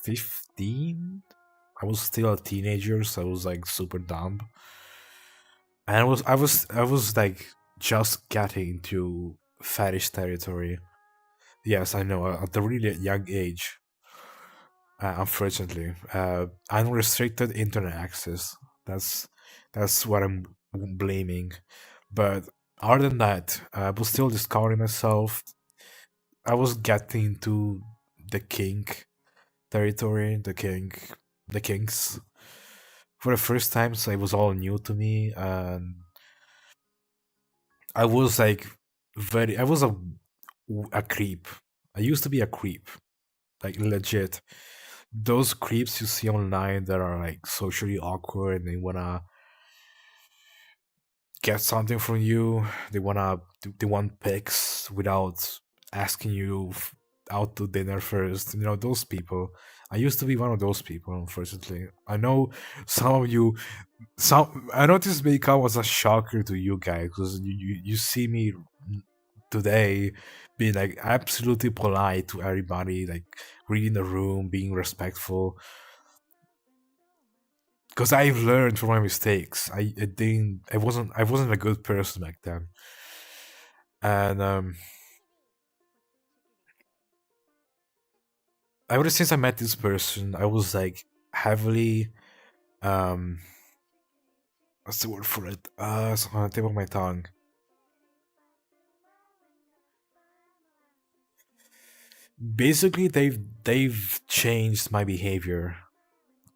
15. I was still a teenager, so I was like super dumb. And I was like just getting into fetish territory. Yes, I know, at a really young age. Unfortunately, unrestricted internet access. That's that's what I'm blaming. But other than that, I was still discovering myself. I was getting to the kink territory, the kinks for the first time, so it was all new to me, and I was like I was a creep. I used to be a creep, like legit. Those creeps you see online that are like socially awkward and they wanna get something from you. They want pics without asking you out to dinner first. You know, those people. I used to be one of those people. Unfortunately, I know some of you. Some I know this may come as a shocker to you guys, because you see me today being like absolutely polite to everybody, like reading the room, being respectful, because I've learned from my mistakes. I wasn't a good person back then, and ever since I met this person, I was like heavily um what's the word for it? It's on the tip of my tongue. Basically, they've changed my behavior.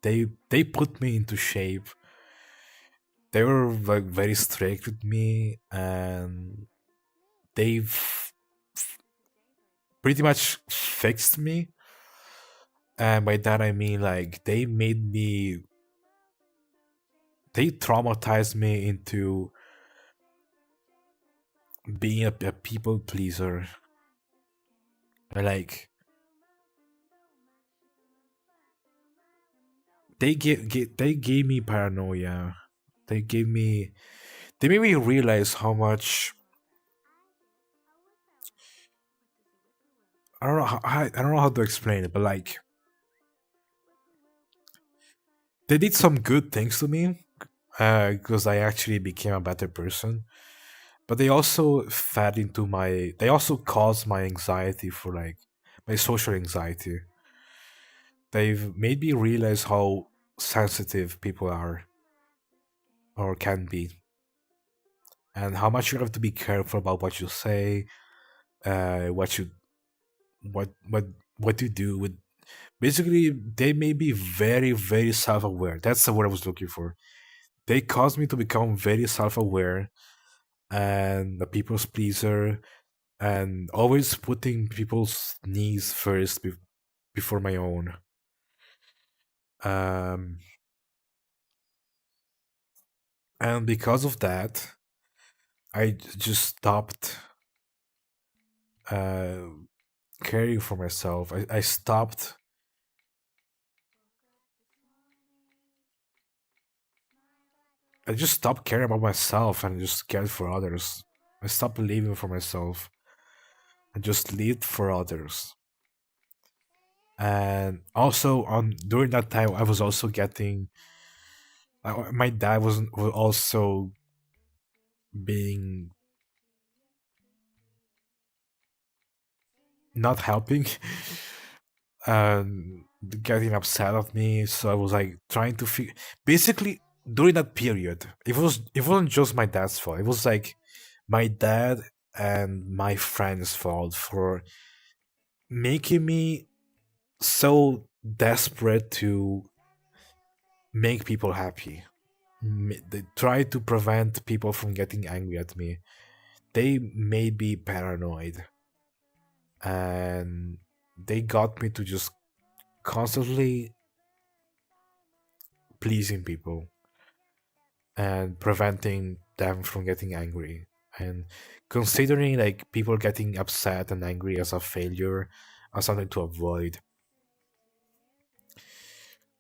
They put me into shape. They were like very strict with me, and they've pretty much fixed me. And by that I mean like they traumatized me into being a people pleaser. Like they gave me paranoia. They gave me they made me realize how much I don't know how to explain it, but like they did some good things to me, because I actually became a better person. But they also fed into my they also caused my anxiety for like my social anxiety. They've made me realize how sensitive people are or can be, and how much you have to be careful about what you say, what you what you do with. Basically, they may be very very self-aware. That's the word I was looking for. They caused me to become very self-aware and a people's pleaser, and always putting people's needs first before my own. Um, and because of that, just stopped uh, caring for myself. I stopped. I just stopped caring about myself and just cared for others. I stopped living for myself and just lived for others. And also, on during that time, I was also getting. My dad was also being not helping and getting upset at me. So I was like trying to figure. Basically, during that period, it wasn't just my dad's fault. It was like my dad and my friends' fault for making me so desperate to make people happy. They try to prevent people from getting angry at me. They made me paranoid, and they got me to just constantly pleasing people and preventing them from getting angry, and considering like people getting upset and angry as a failure, as something to avoid.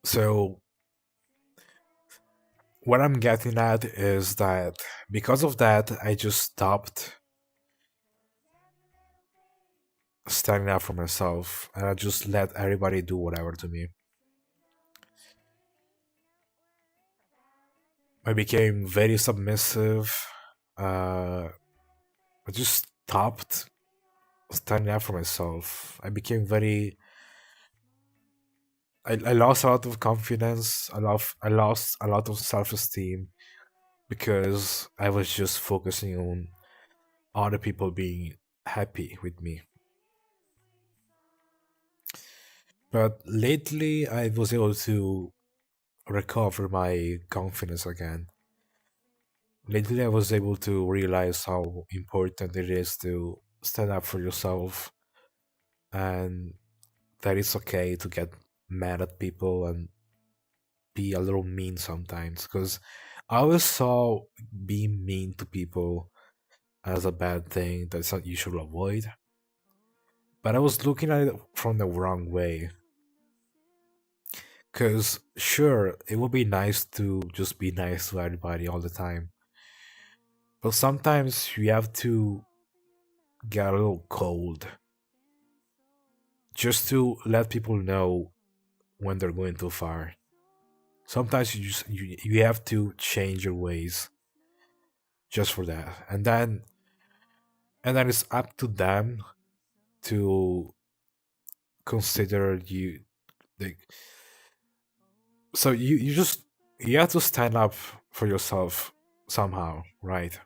So what I'm getting at is that because of that, I just stopped standing up for myself and I just let everybody do whatever to me. I became very submissive. I just stopped standing up for myself. I became very. I lost a lot of confidence. I lost a lot of self esteem because I was just focusing on other people being happy with me. But lately, I was able to recover my confidence again. Lately, I was able to realize how important it is to stand up for yourself, and that it's okay to get mad at people and be a little mean sometimes. Because I always saw being mean to people as a bad thing that's not you should avoid. But I was looking at it from the wrong way. Because, sure, it would be nice to just be nice to everybody all the time. But sometimes you have to get a little cold just to let people know when they're going too far. Sometimes you have to change your ways just for that. And then it's up to them to consider you, like, so you just you have to stand up for yourself somehow, right?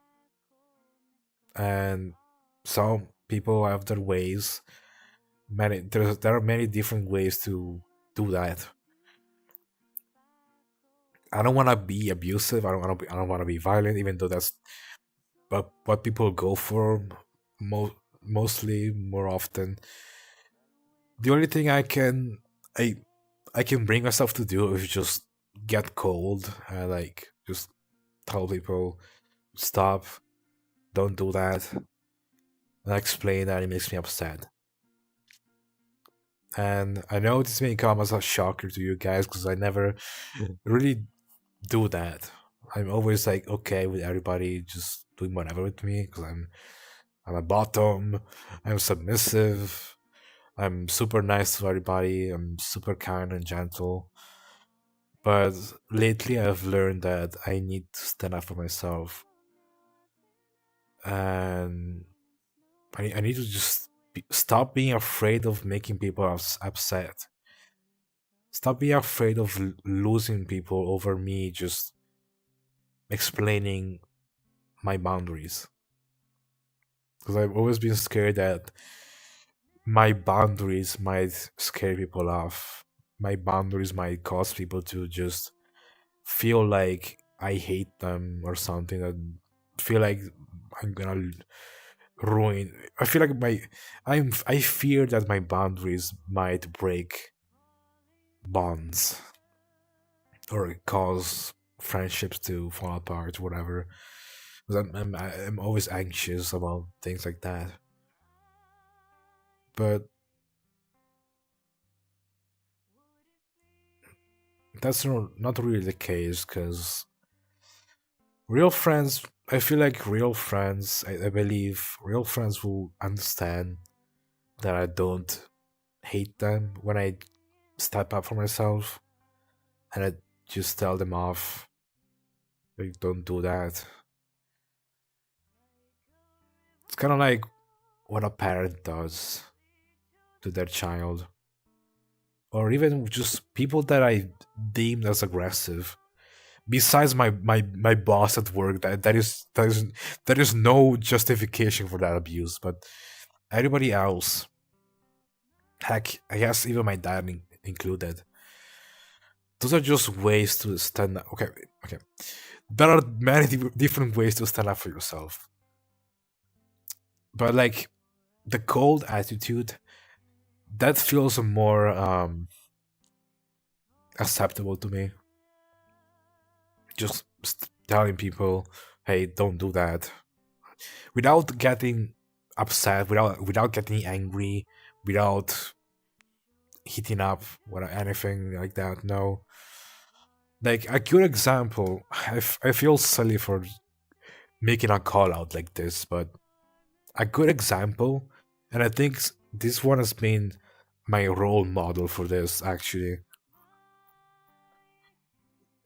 And some people have their ways. There are many different ways to do that. I don't want to be abusive. I don't want to be violent, even though that's what people go for mostly more often. The only thing I I can bring myself to do is just get cold and like just tell people stop, don't do that, and I explain that it makes me upset. And I know this may come as a shocker to you guys because I never really do that. I'm always like okay with everybody just doing whatever with me because I'm a bottom, I'm submissive, I'm super nice to everybody, I'm super kind and gentle. But lately I've learned that I need to stand up for myself. And I need to just stop being afraid of making people upset. Stop being afraid of losing people over me just explaining my boundaries. because I've always been scared that my boundaries might scare people off. My boundaries might cause people to just feel like I hate them or something, and feel like I'm gonna ruin. I feel like I fear that my boundaries might break bonds or cause friendships to fall apart, whatever. 'Cause I'm always anxious about things like that. But that's not really the case, because real friends, I feel like real friends, I believe real friends will understand that I don't hate them when I step up for myself, and I just tell them off, like, don't do that. It's kind of like what a parent does to their child, or even just people that I deemed as aggressive. Besides my boss at work, there is no justification for that abuse. But everybody else, heck, I guess even my dad included, those are just ways to stand up. Okay, okay. There are many different ways to stand up for yourself. But like the cold attitude, that feels more acceptable to me. Just telling people, "Hey, don't do that," without getting upset, without getting angry, without heating up, without anything like that. No, like a good example. I feel silly for making a call out like this, but a good example, and I think this one has been my role model for this. Actually,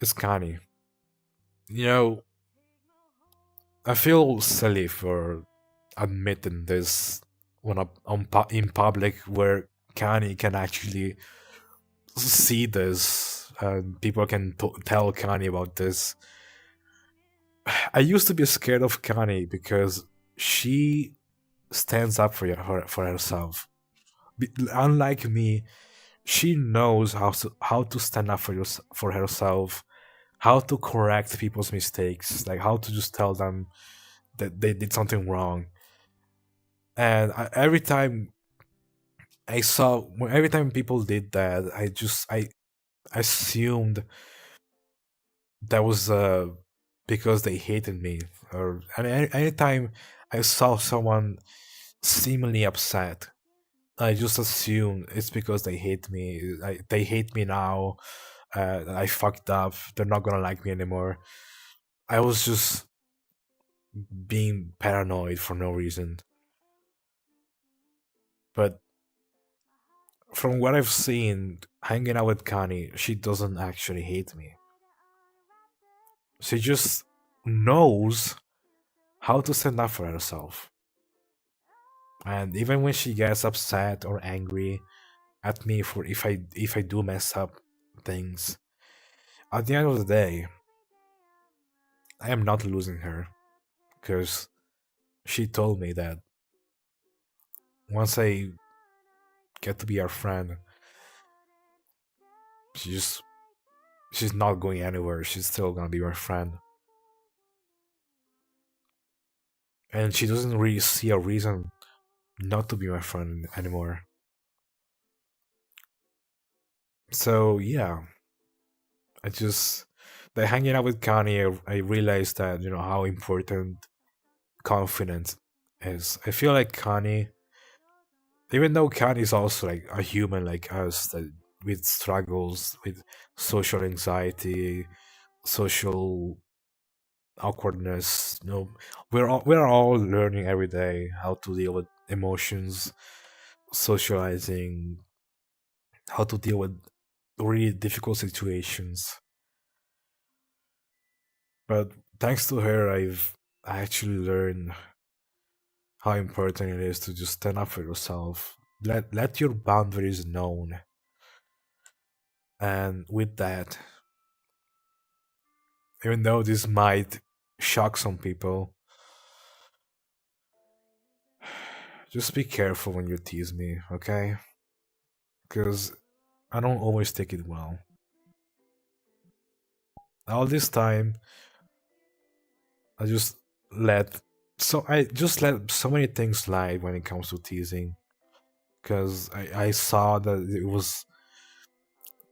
is Kanye. You know, I feel silly for admitting this in public, where Kanye can actually see this and people can tell Kanye about this. I used to be scared of Kanye because she stands up for herself. Unlike me, she knows how to stand up for herself, how to correct people's mistakes, like how to just tell them that they did something wrong. And every time people did that, I assumed that was because they hated me, or anytime I saw someone seemingly upset, I just assume it's because they hate me. They hate me now. I fucked up. They're not gonna like me anymore. I was just being paranoid for no reason. But from what I've seen, hanging out with Connie, she doesn't actually hate me. She just knows how to stand up for herself. And even when she gets upset or angry at me for if I do mess up things, at the end of the day, I am not losing her, because she told me that once I get to be her friend, she just she's not going anywhere. She's still gonna be my friend, and she doesn't really see a reason not to be my friend anymore. So yeah, I just by hanging out with Kanye, I realized that how important confidence is. I feel like Kanye, even though Kanye is also like a human like us, that with struggles with social anxiety, social awkwardness. We're all learning every day how to deal with emotions, socializing, how to deal with really difficult situations. But thanks to her, I actually learned how important it is to just stand up for yourself. Let your boundaries known, and with that, even though this might shock some people, Just be careful when you tease me, okay? Because I don't always take it well. All this time, I just let I just let so many things slide when it comes to teasing. Because I saw that it was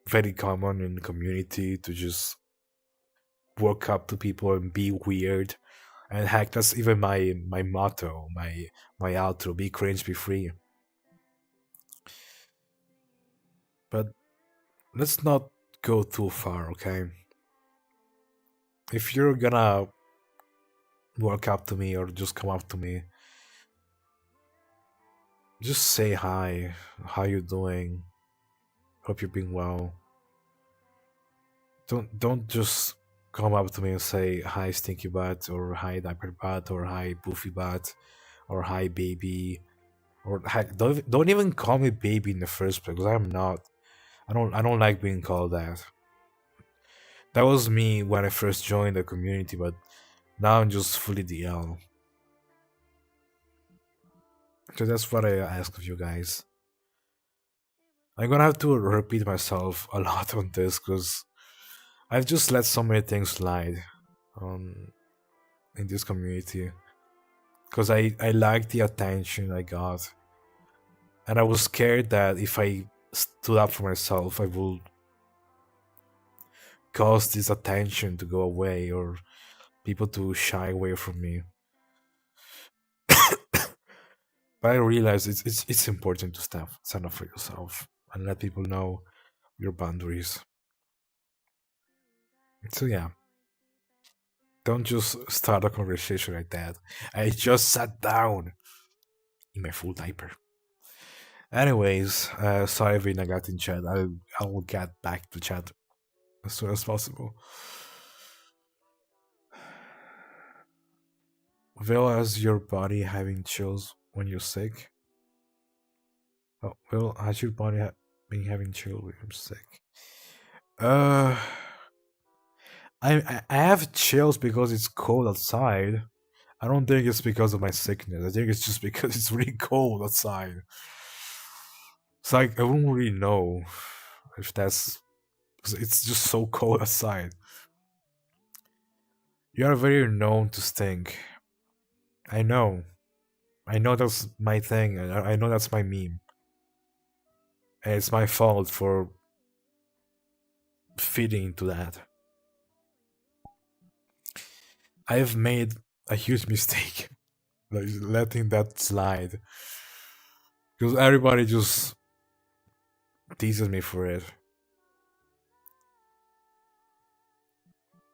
very common in the community to just walk up to people and be weird. And heck, that's even my motto, my outro: be cringe, be free. But let's not go too far, okay? If you're gonna walk up to me or just come up to me, just say hi. How you doing? Hope you're being well. Don't just come up to me and say hi stinky butt or hi diaper butt or hi poofy butt or hi baby or heck, don't even call me baby in the first place, because I'm not. I don't like being called that. That was me when I first joined the community, but now I'm just fully DL. So that's what I ask of you guys. I'm gonna have to repeat myself a lot on this because I've just let so many things slide um, in this community. Because I liked the attention I got. And I was scared that if I stood up for myself, I would cause this attention to go away or people to shy away from me. But I realized it's important to stand up for yourself and let people know your boundaries. So yeah, don't just start a conversation like that. I just sat down in my full diaper. Anyways, sorry when I got in chat. I will get back to chat as soon as possible. Will, has your body having chills when you're sick? Oh, Will, has your body been having chills when you're sick? Uh, I have chills because it's cold outside. I don't think it's because of my sickness. I think it's just because it's really cold outside. It's like I wouldn't really know if that's. It's just so cold outside. You are very known to stink. I know. I know that's my thing. I know that's my meme. And it's my fault for feeding into that. I've made a huge mistake, like letting that slide, because everybody just teases me for it.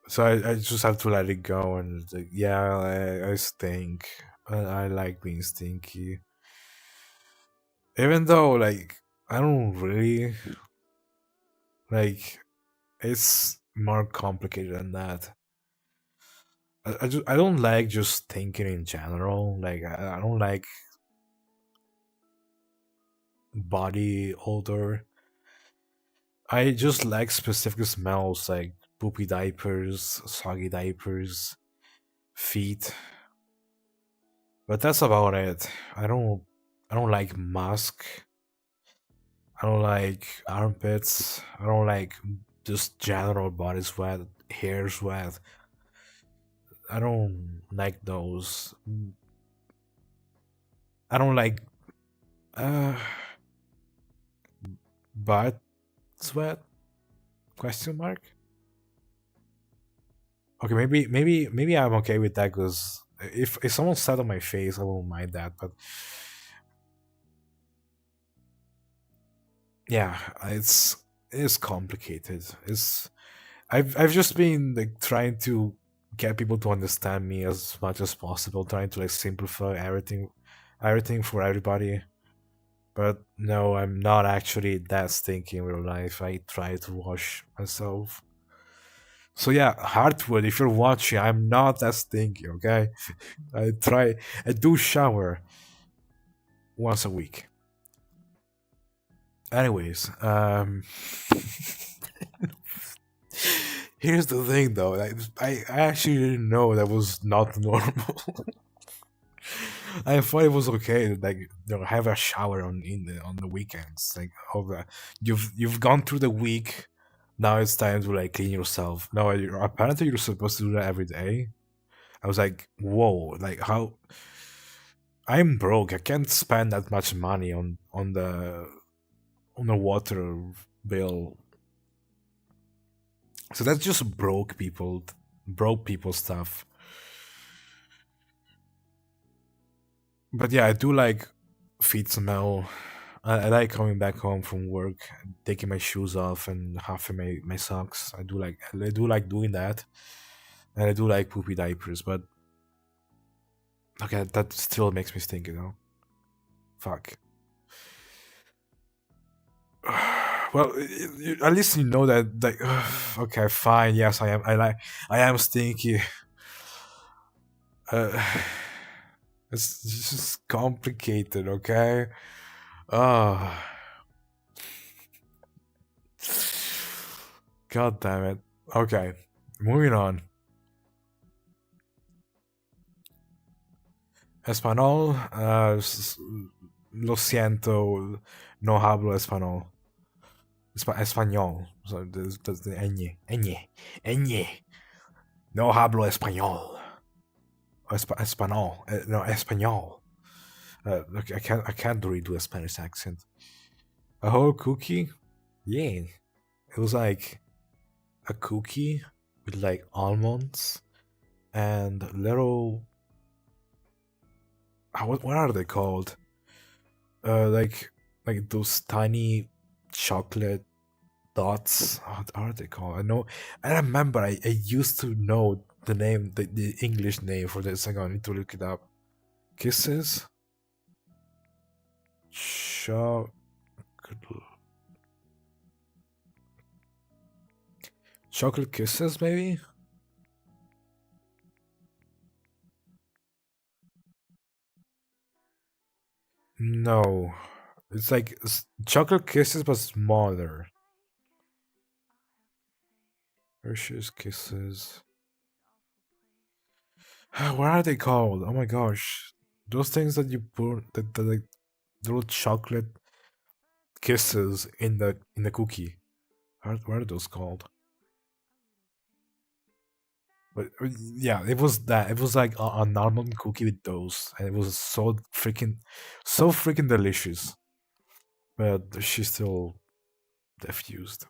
So I just have to let it go and like, yeah, I stink. I like being stinky, even though like I don't really like. It's more complicated than that. I don't like just thinking in general. Like I don't like body odor. I just like specific smells like poopy diapers, soggy diapers, feet. But that's about it. I don't like musk. I don't like armpits. I don't like just general body sweat, hair sweat. I don't like those. I don't like uh butt sweat? Question mark. Okay, maybe I'm okay with that because if someone sat on my face, I won't mind that. But yeah, it's complicated. I've just been like trying to get people to understand me as much as possible, trying to like simplify everything for everybody. But no, I'm not actually that stinky in real life. I try to wash myself. So yeah, Heartwood, if you're watching, I'm not that stinky, okay? I do shower once a week. Anyways, here's the thing though. I actually didn't know that was not normal. I thought it was okay, like have a shower on the weekends. Like, oh, you've gone through the week. Now it's time to like clean yourself. No, apparently you're supposed to do that every day. I was like, whoa, like how? I'm broke. I can't spend that much money on the water bill. So that's just broke people stuff. But yeah, I do like feet smell. I like coming back home from work, taking my shoes off and halving my socks. I do like doing that, and I do like poopy diapers. But okay, that still makes me stink. Fuck. Well, at least you know that. Like, okay, fine. Yes, I am. I am stinky. Uh, it's just complicated. Okay. Oh, god damn it. Okay, moving on. Español, lo siento, no hablo español. Español. So there's the ñ. No hablo español. Español. No, español. Look, I can't really do a Spanish accent. A whole cookie? Yeah. It was like a cookie with like almonds and little. What are they called? Like those tiny chocolate dots. What are they called? I know. I remember. I used to know the English name for this. Hang on, I need to look it up. Kisses. Chocolate. Chocolate kisses, maybe. No, it's like chocolate kisses, but smaller. Hershey's kisses. What are they called? Oh my gosh, those things that you put the like little chocolate kisses in the cookie. What are those called? But yeah, it was that. It was like a normal cookie with those, and it was so freaking delicious. But she's still diffused.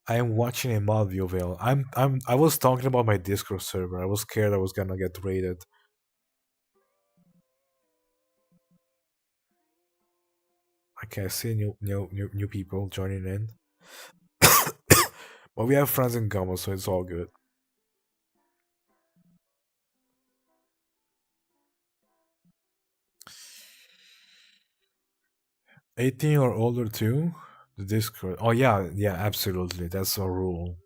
I am watching a mod Vale. I was talking about my Discord server. I was scared I was gonna get raided. Okay, I see new people joining in. But we have friends in common, so it's all good. 18 or older too? The Discord. Oh yeah, absolutely. That's a rule.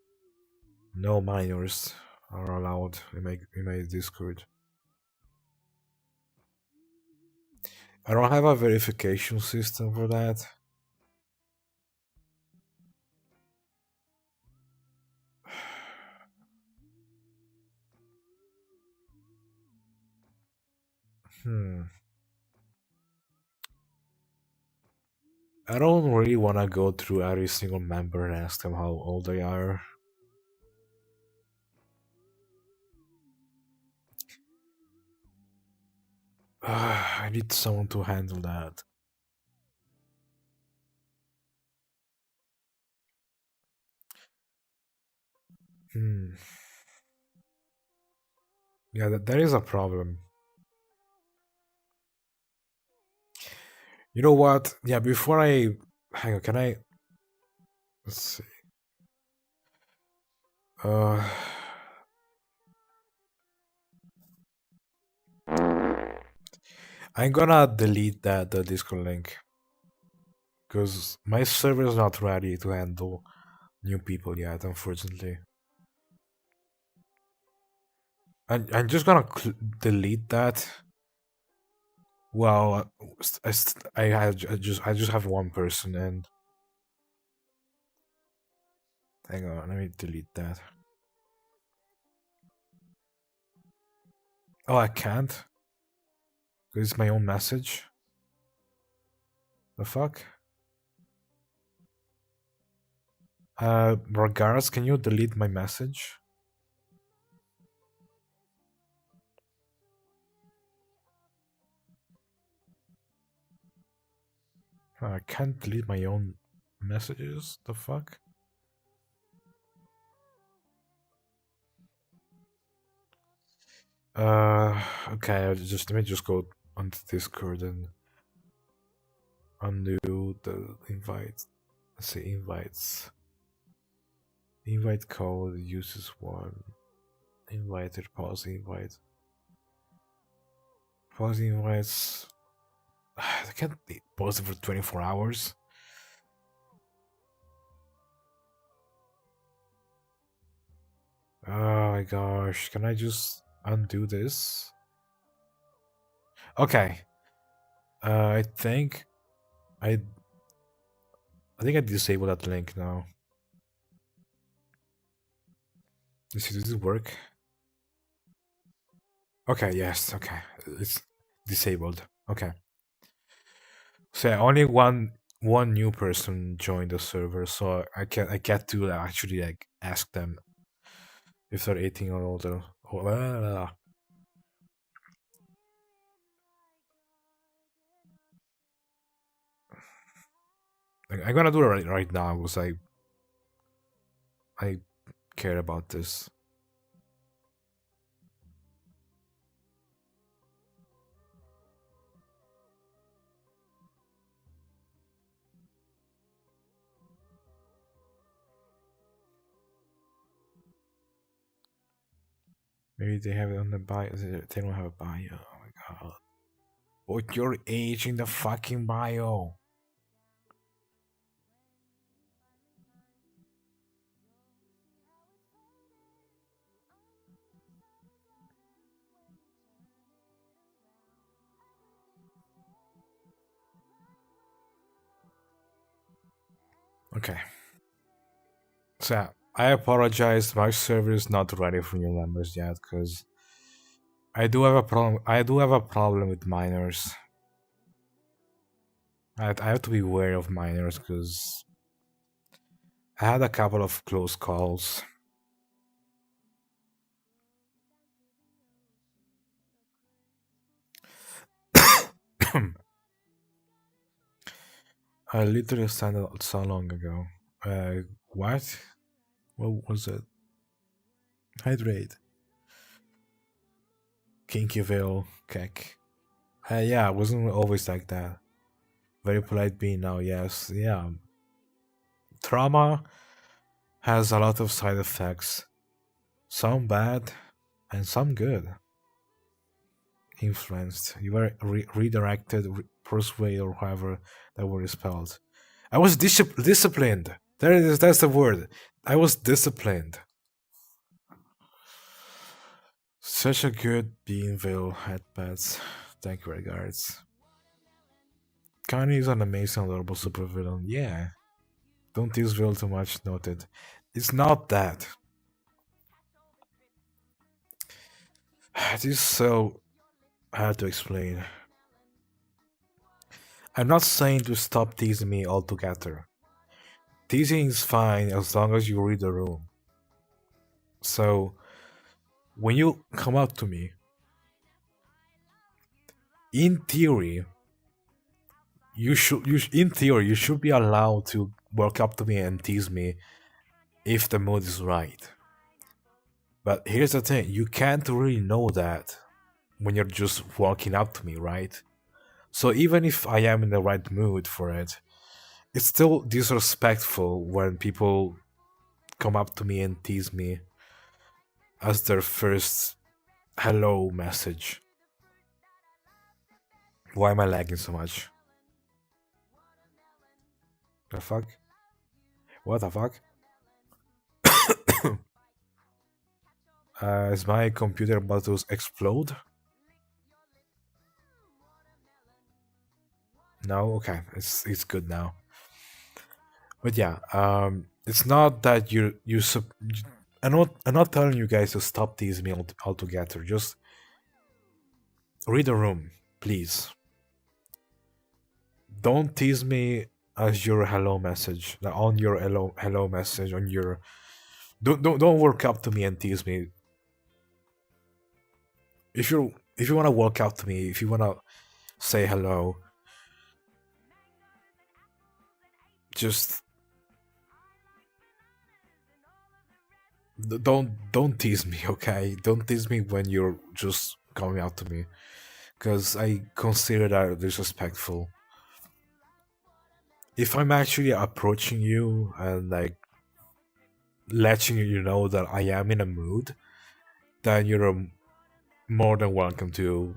No minors are allowed in my Discord. I don't have a verification system for that. Hmm. I don't really want to go through every single member and ask them how old they are. I need someone to handle that. Hmm. Yeah, that is a problem. You know what? Yeah, before I hang on, can I? Let's see. Uh, I'm gonna delete the Discord link because my server is not ready to handle new people yet, unfortunately. I'm just gonna delete that. Well, I just have one person, and hang on, let me delete that. Oh, I can't? Because it's my own message? The fuck? Regards, can you delete my message? I can't delete my own messages? The fuck? Okay, let me just go onto Discord and undo the invite. Let's see, invites. Invite code uses one. Invited, pause invite. Pause invites. I can't be paused for 24 hours. Oh my gosh, can I just undo this? Okay. I think I disabled that link now. Let's see, does this work? Okay, yes, okay. It's disabled. Okay. So only one new person joined the server, so I get to actually like ask them if they're 18 or older. I'm gonna do it right now because I care about this. Maybe they have it on the bio. They don't have a bio. Oh my god. Put your age in the fucking bio. Okay. So I apologize. My server is not ready for new members yet because I do have a problem. I do have a problem with minors. I have to be wary of minors because I had a couple of close calls. I literally signed it so long ago. What? What was it? Hydrate. Kinkyville, Keck. Yeah, I wasn't always like that. Very polite being now, yes. Yeah. Trauma has a lot of side effects. Some bad and some good. Influenced. You were redirected, persuaded, or however that word is spelled. I was disciplined. There it is, that's the word. I was disciplined. Such a good Beanville headpads. Thank you, regards. Connie is an amazing, adorable supervillain. Yeah. Don't use Will too much, noted. It's not that. It is so hard to explain. I'm not saying to stop teasing me altogether. Teasing is fine as long as you read the room. So, when you come up to me, in theory, you should be allowed to walk up to me and tease me if the mood is right. But here's the thing, you can't really know that when you're just walking up to me, right? So even if I am in the right mood for it, it's still disrespectful when people come up to me and tease me as their first hello message. Why am I lagging so much? The fuck? What the fuck? Is my computer about to explode? No? Okay, it's good now. But yeah, it's not that I'm not telling you guys to stop teasing me altogether. Just read the room, please. Don't tease me as your hello message, like on your hello message on your. Don't walk up to me and tease me. If you wanna walk up to me, if you wanna say hello, just don't tease me, okay? Don't tease me when you're just coming out to me, because I consider that disrespectful. If I'm actually approaching you and like letting you know that I am in a mood, then you're more than welcome to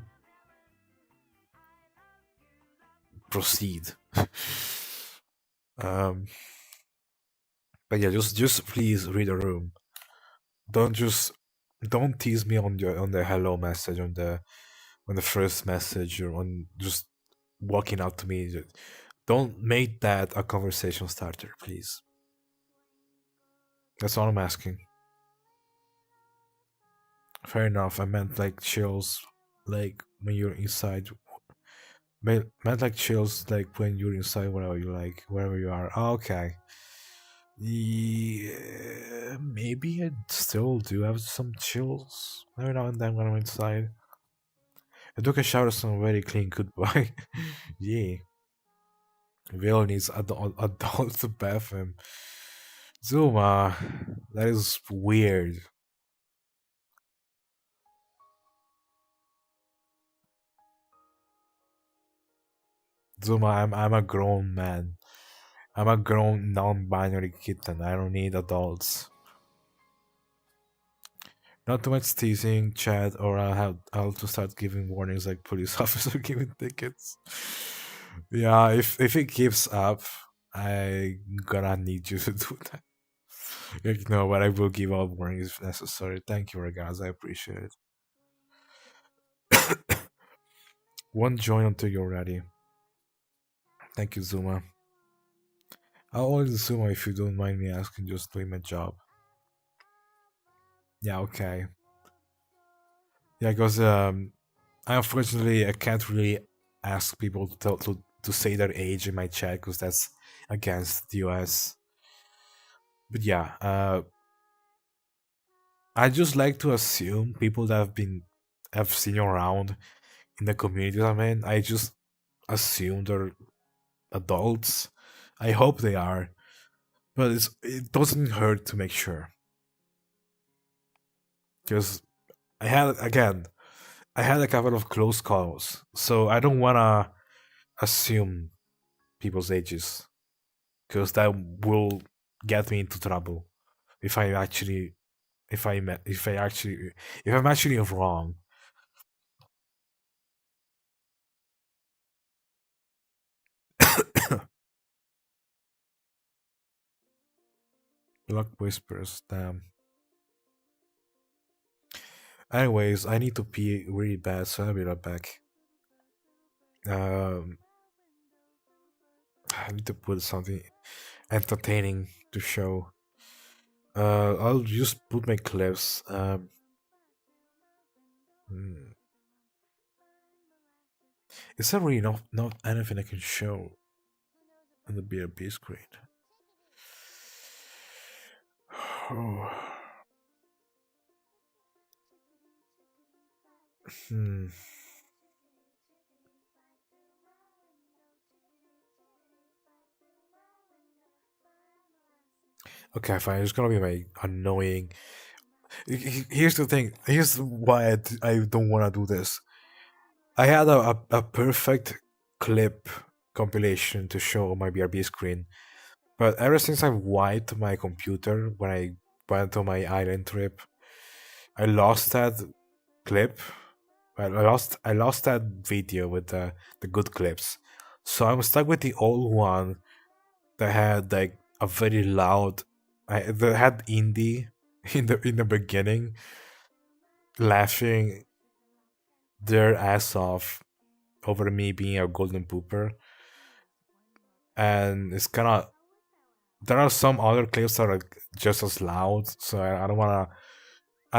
proceed. um, but yeah, just please read the room. Don't tease me on the hello message on the first message or on just walking out to me. Don't make that a conversation starter, please. That's all I'm asking. Fair enough. I meant like chills, like when you're inside. Meant like chills, like when you're inside, wherever you like, wherever you are. Oh, okay. Yeah, maybe I still do have some chills every now and then when I'm inside. I took a shower, so I'm very clean. Goodbye. Yeah. Will needs adult bathroom. Zuma, that is weird. Zuma, I'm a grown man. I'm a grown non-binary kitten. I don't need adults. Not too much teasing, chat, or I'll to start giving warnings like police officer giving tickets. Yeah, if it keeps up, I gonna need you to do that. You know, but I will give out warnings if necessary. Thank you, regards. I appreciate it. One join until you're ready. Thank you, Zuma. I'll always Zuma if you don't mind me asking, just doing my job. Yeah, okay. Yeah, because unfortunately I can't really ask people to say their age in my chat because that's against the US. But yeah, I just like to assume people that have seen you around in the community. I mean, I just assume they're adults. I hope they are, but it doesn't hurt to make sure. Because I had a couple of close calls, so I don't wanna assume people's ages, because that will get me into trouble if I actually if I'm actually wrong. Luck whispers, damn. Anyways, I need to pee really bad, so I'll be right back. Um, I need to put something entertaining to show. I'll just put my clips. Hmm. Is there really not anything I can show on the BRB screen? Oh. Hmm. Okay, fine. It's gonna be my annoying. Here's the thing. Here's why I don't want to do this. I had a perfect clip compilation to show on my BRB screen, but ever since I wiped my computer when I went on my island trip, I lost that clip. Well, I lost that video with the good clips, so I'm stuck with the old one that had like a very loud. That had indie in the beginning, laughing their ass off over me being a golden pooper, and it's kind of there are some other clips that are just as loud, so I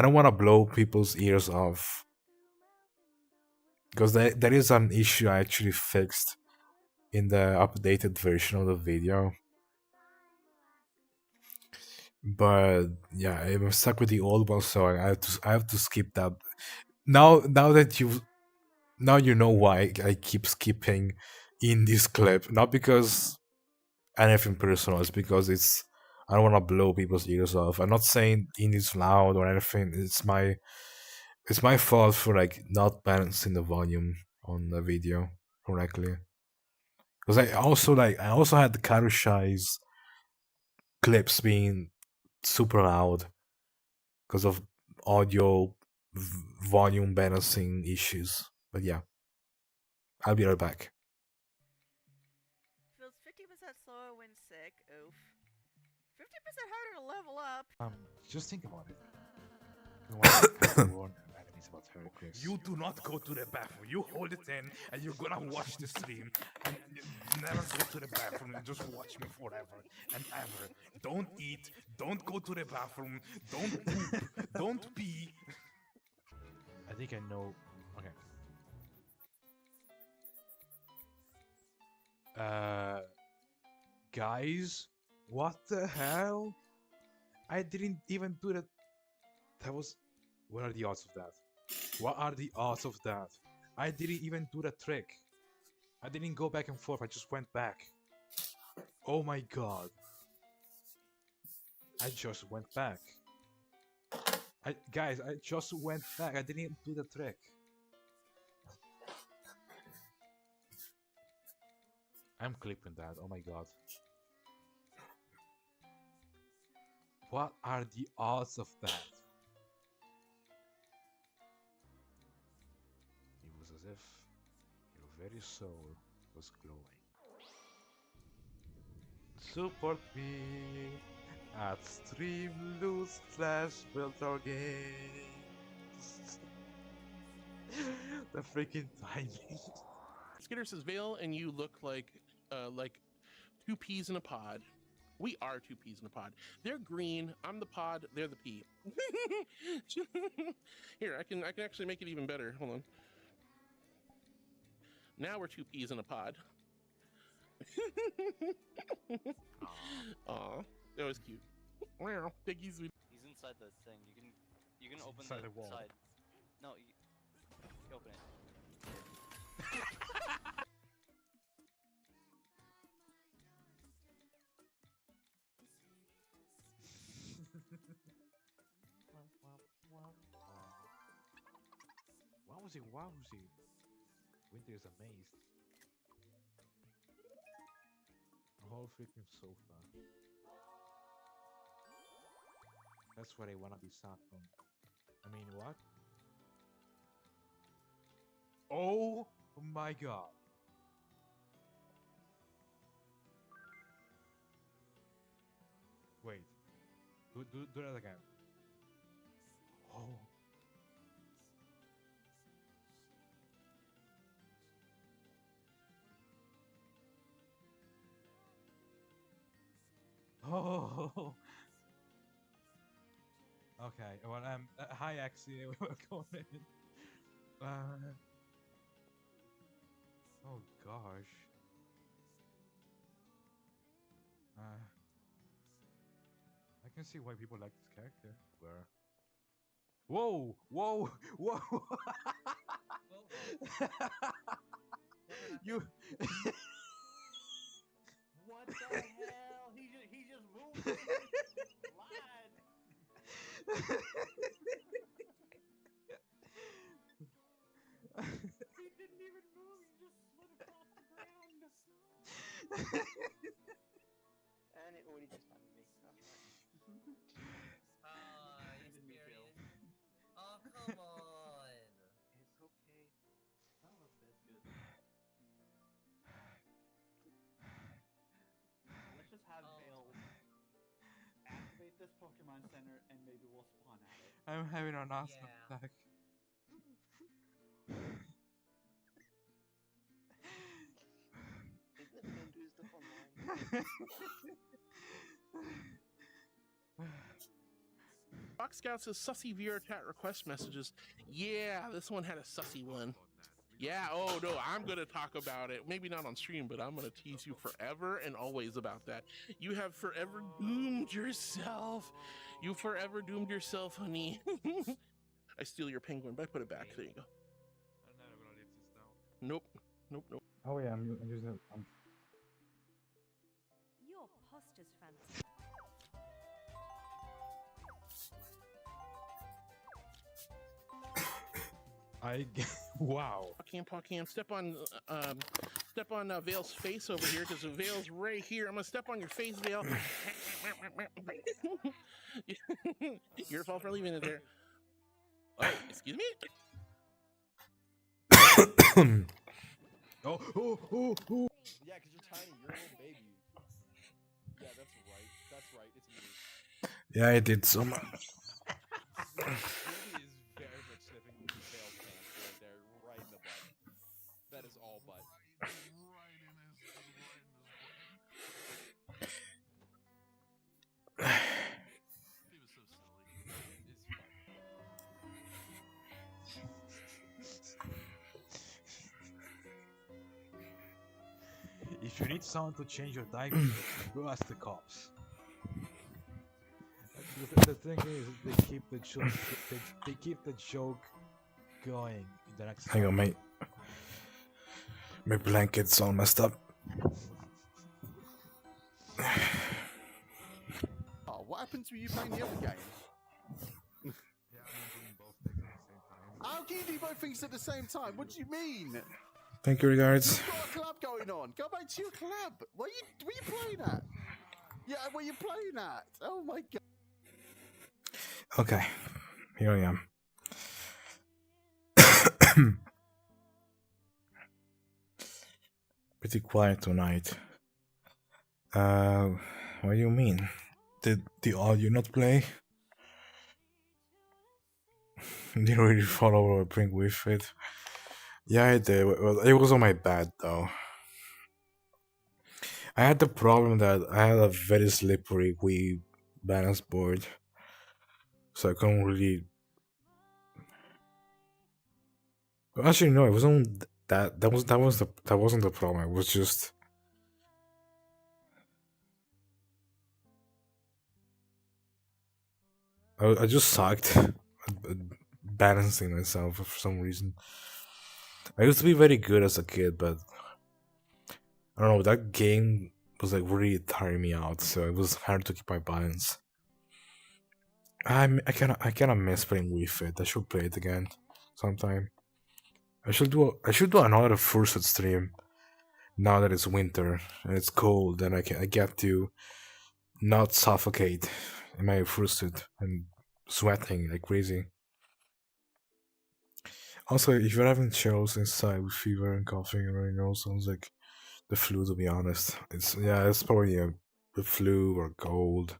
don't wanna blow people's ears off. because there is an issue I actually fixed in the updated version of the video. But yeah, I'm stuck with the old one, so I have to skip that. Now that you know why I keep skipping in this clip, not because anything personal, it's because I don't want to blow people's ears off. I'm not saying in is loud or anything. It's my fault for like not balancing the volume on the video correctly. Because I also had the Karushai's clips being super loud because of audio volume balancing issues. But yeah, I'll be right back. Feels 50% slower when sick. Oof. 50% harder to level up. Just think about it. You do not go to the bathroom. You hold it in, and you're gonna watch the stream, and you never go to the bathroom and just watch me forever and ever. Don't eat. Don't go to the bathroom. Don't poop. Don't pee. I think I know. Okay. Guys, what the hell? I didn't even do that. That was. What are the odds of that? What are the odds of that? I didn't even do the trick. I didn't go back and forth. I just went back. Oh my god. I just went back. Guys, I just went back. I didn't even do the trick. I'm clipping that. Oh my god. What are the odds of that? It was as if your very soul was glowing. Support me at Streamlose/BuildOurGames. The freaking timing. Skitter says Vale and you look like two peas in a pod. We are two peas in a pod. They're green. I'm the pod. They're the pea. Here, I can actually make it even better. Hold on. Now we're two peas in a pod. Aw, that was cute. Wow, Piggy's sweet. He's inside the thing. You can open inside the the wall. side. No, you open it. Wowsy. Winter is amazed. A whole freaking sofa. That's what I wanna be sat on. I mean, what? Oh my god. Wait. Do that again. Oh. Oh. Okay. Well, hi, Axie. Welcome in. Oh gosh. I can see why people like this character. Where? Whoa! Whoa! Whoa! You. What the hell? He just moved. Lied. He didn't even move. He just slid across the ground. And it already just found me. Experience. Oh, come on. It's okay. None of that's good. Let's just have Vale activate this Pokemon Center and maybe we'll spawn at it. I'm having an awesome Yeah. attack. Isn't it fun to do stuff online? Fox Scout says sussy VR chat request messages. Yeah, this one had a sussy one. Yeah, oh no, I'm gonna talk about it. Maybe not on stream, but I'm gonna tease you forever and always about that. You have forever doomed yourself. You forever doomed yourself, honey. I steal your penguin, but I put it back. There you go. I'm never gonna leave this down. Nope. Nope, nope. Oh yeah, I'm using. Your posture's fantastic. Wow. Paw can. Step on Vale's face over here because Vale's right here. I'm gonna step on your face, Vale. Your fault for leaving it there. Oh, excuse me? Yeah, because you're tiny. You're a little baby. Yeah, that's right. That's right. It's me. Yeah, I did so much. Baby is very much sniffing the tail pants right there, right in the butt. That is all butt. He was so silly. It's fine. If you need someone to change your diaper, go ask the cops. The thing is, they keep the joke. They keep the joke going in the next. Hang on, mate. My blanket's all messed up. Oh, what happens when you playing the other game? Yeah, I'm doing both things at the same time. How can you do both things at the same time? What do you mean? Thank you, regards. You've got a club going on. Go back to your club. What are you playing at? Yeah, what are you playing at? Oh my god. Okay, here I am. Pretty quiet tonight. What do you mean? Did the audio not play? Didn't really follow or bring with it. Yeah, I did. Well, it was on my bed though. I had the problem that I had a very slippery Wii balance board, so I couldn't really. Well, actually, no, it wasn't that. That wasn't the problem. It was just. I just sucked at balancing myself for some reason. I used to be very good as a kid, but I don't know, that game was like really tiring me out, so it was hard to keep my balance. I kinda miss playing Wii Fit. I should play it again sometime. I should do another Fursuit stream now that it's winter and it's cold, and I get to not suffocate in my fursuit and sweating like crazy. Also, if you're having chills inside with fever and coughing and running nose, sounds like the flu. To be honest, it's probably the flu or cold.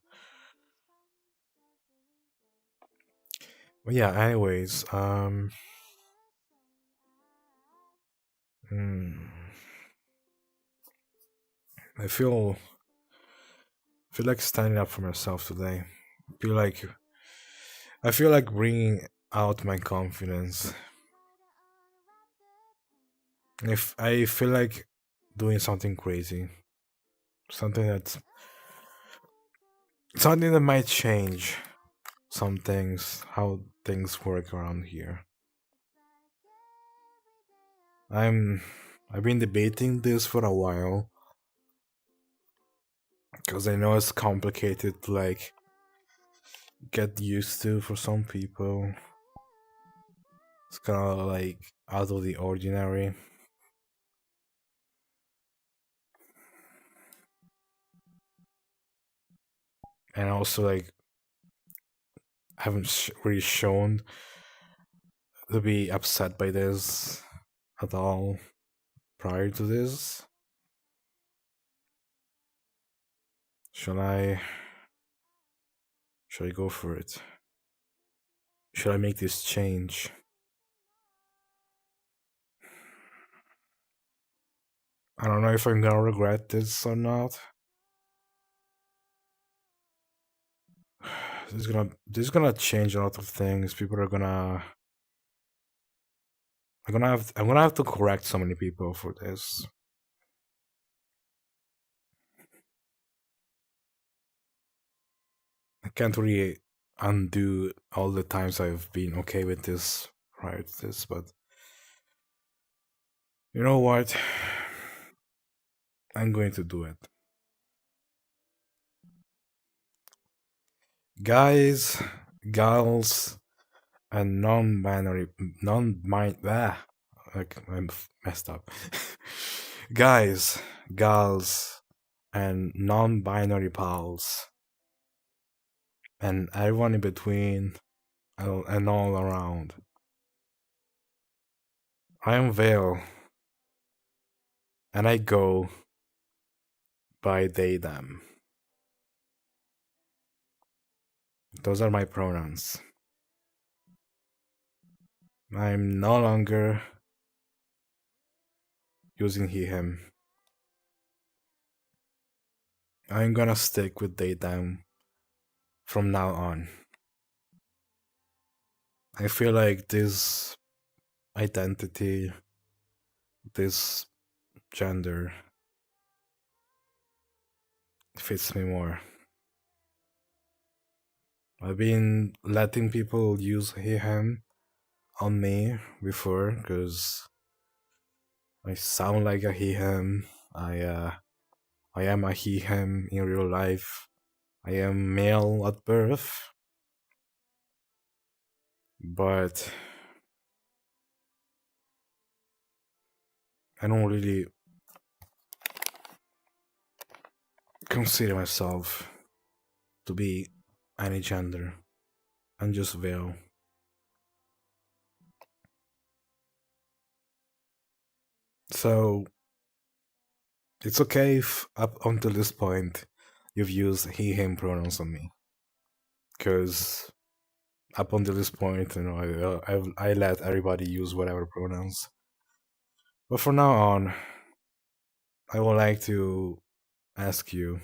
But yeah, anyways, I feel like standing up for myself today. I feel like bringing out my confidence. If I feel like doing something crazy, something that might change some things, how things work around here. I've been debating this for a while, because I know it's complicated to like get used to for some people. It's kind of like out of the ordinary. And also, like, I haven't really shown to be upset by this at all prior to this. Should I go for it? Should I make this change? I don't know if I'm gonna regret this or not. This is gonna change a lot of things. People are gonna I'm gonna have to correct so many people for this. I can't really undo all the times I've been okay with this prior to this, but you know what? I'm going to do it. Guys, gals, and non-binary, like I'm messed up. Guys, gals, and non-binary pals, and everyone in between, and all around. I am Vale, and I go by they, them. Those are my pronouns. I'm no longer using he, him. I'm gonna stick with they, them from now on. I feel like this identity, this gender, fits me more. I've been letting people use he, him on me before because I sound like a he, him. I am a he, him in real life. I am male at birth. But I don't really consider myself to be any gender. I'm just Vale. So it's okay if up until this point you've used he, him pronouns on me. Because up until this point, you know, I let everybody use whatever pronouns. But from now on, I would like to ask you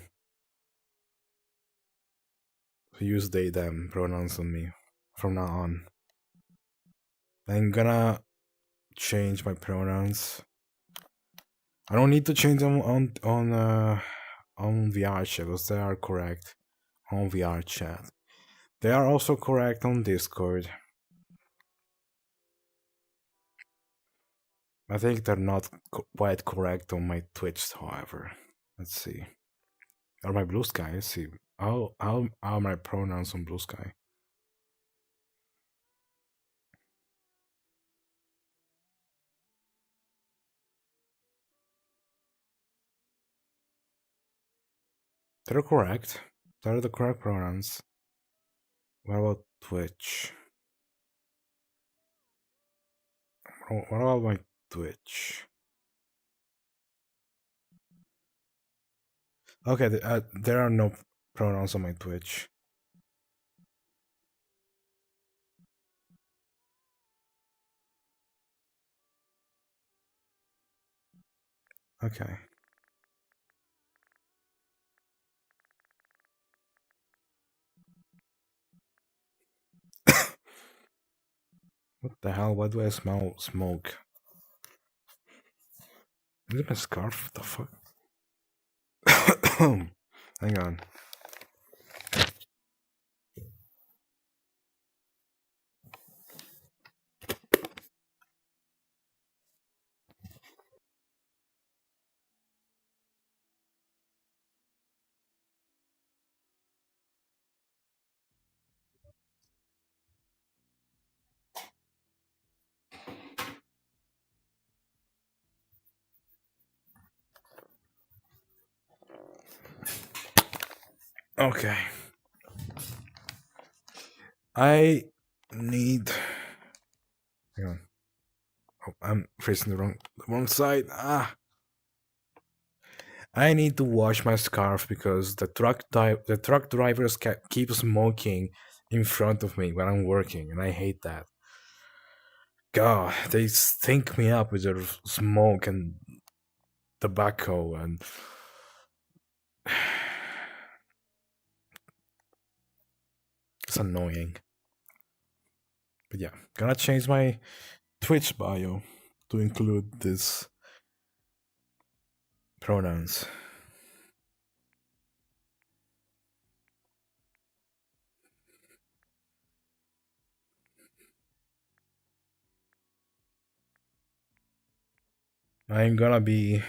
to use they, them pronouns on me from now on. I'm gonna change my pronouns. I don't need to change them on VR chat because they are correct on VR chat. They are also correct on Discord. I think they're not quite correct on my Twitch, however. Let's see. Or my Blue Sky. Let's see. How are my pronouns on Blue Sky? They're correct. They're the correct pronouns. What about Twitch? What about my Twitch? Okay, there are no pronouns on my Twitch. Okay. What the hell? Why do I smell smoke? Is it my scarf? What the fuck? Hang on. Okay. I need. Hang on. Oh, I'm facing the wrong side. Ah. I need to wash my scarf because the truck drivers keep smoking in front of me when I'm working, and I hate that. God, they stink me up with their smoke and tobacco and. It's annoying. But yeah, gonna change my Twitch bio to include these pronouns. I'm gonna be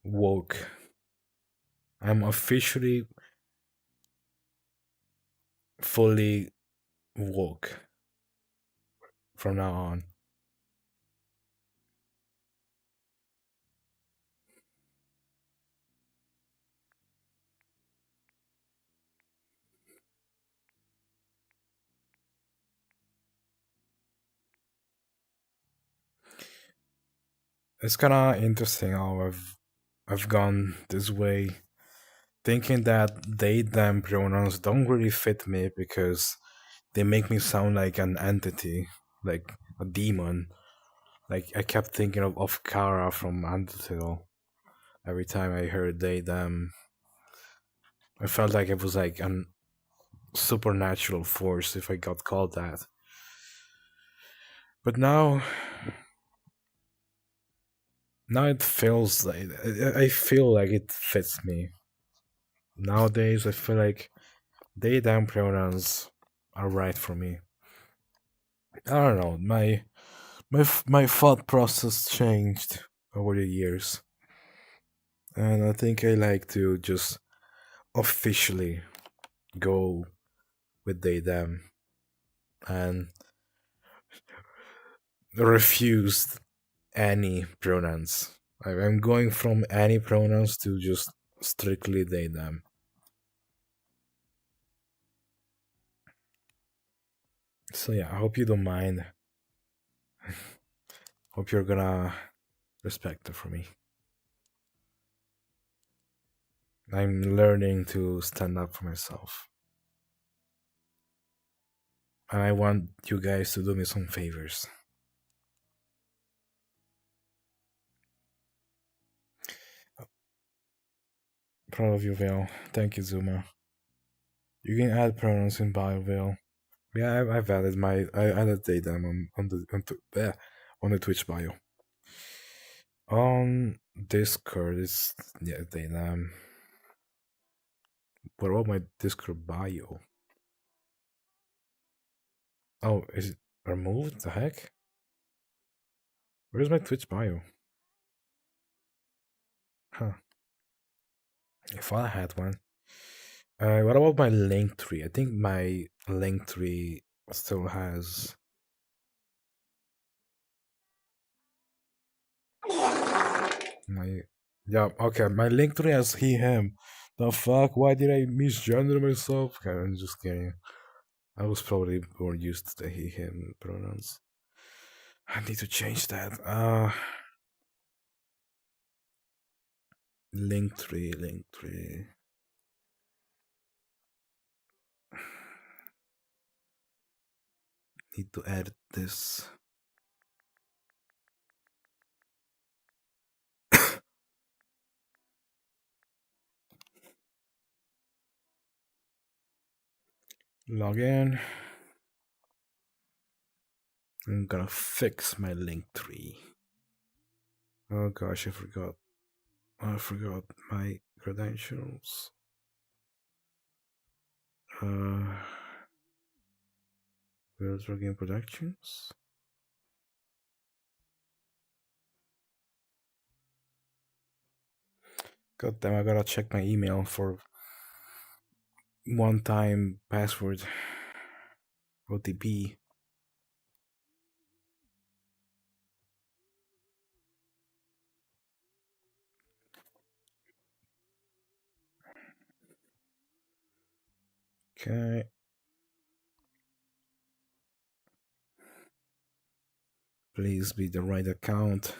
woke. I'm officially fully woke from now on. It's kind of interesting how I've gone this way, thinking that they them pronouns don't really fit me because they make me sound like an entity, like a demon. Like I kept thinking of Kara from Undertale. Every time I heard they them, I felt like it was like an supernatural force if I got called that. But now it feels like I feel like it fits me. Nowadays I feel like they them pronouns are right for me. I don't know, my thought process changed over the years, and I think I like to just officially go with they them and refused any pronouns. I'm going from any pronouns to just strictly they them. So yeah, I hope you don't mind. Hope you're gonna respect it for me. I'm learning to stand up for myself. And I want you guys to do me some favors. Proud of you, Vale. Thank you, Zuma. You can add pronouns in bio, Vale. Yeah, I've added I added they them on the Twitch bio. On Discord, it's yeah they them. What about my Discord bio? Oh, is it removed? The heck? Where's my Twitch bio? Huh. If I had one. What about my Linktree? I think my Linktree still has. Okay, my Linktree has he, him. The fuck? Why did I misgender myself? Okay, I'm just kidding. I was probably more used to the he, him pronouns. I need to change that. Linktree. Need to edit this. Log in. I'm gonna fix my Linktree. Oh gosh, I forgot my credentials. World War Game Productions. God damn, I gotta check my email for one-time password. OTP. Okay. Please be the right account.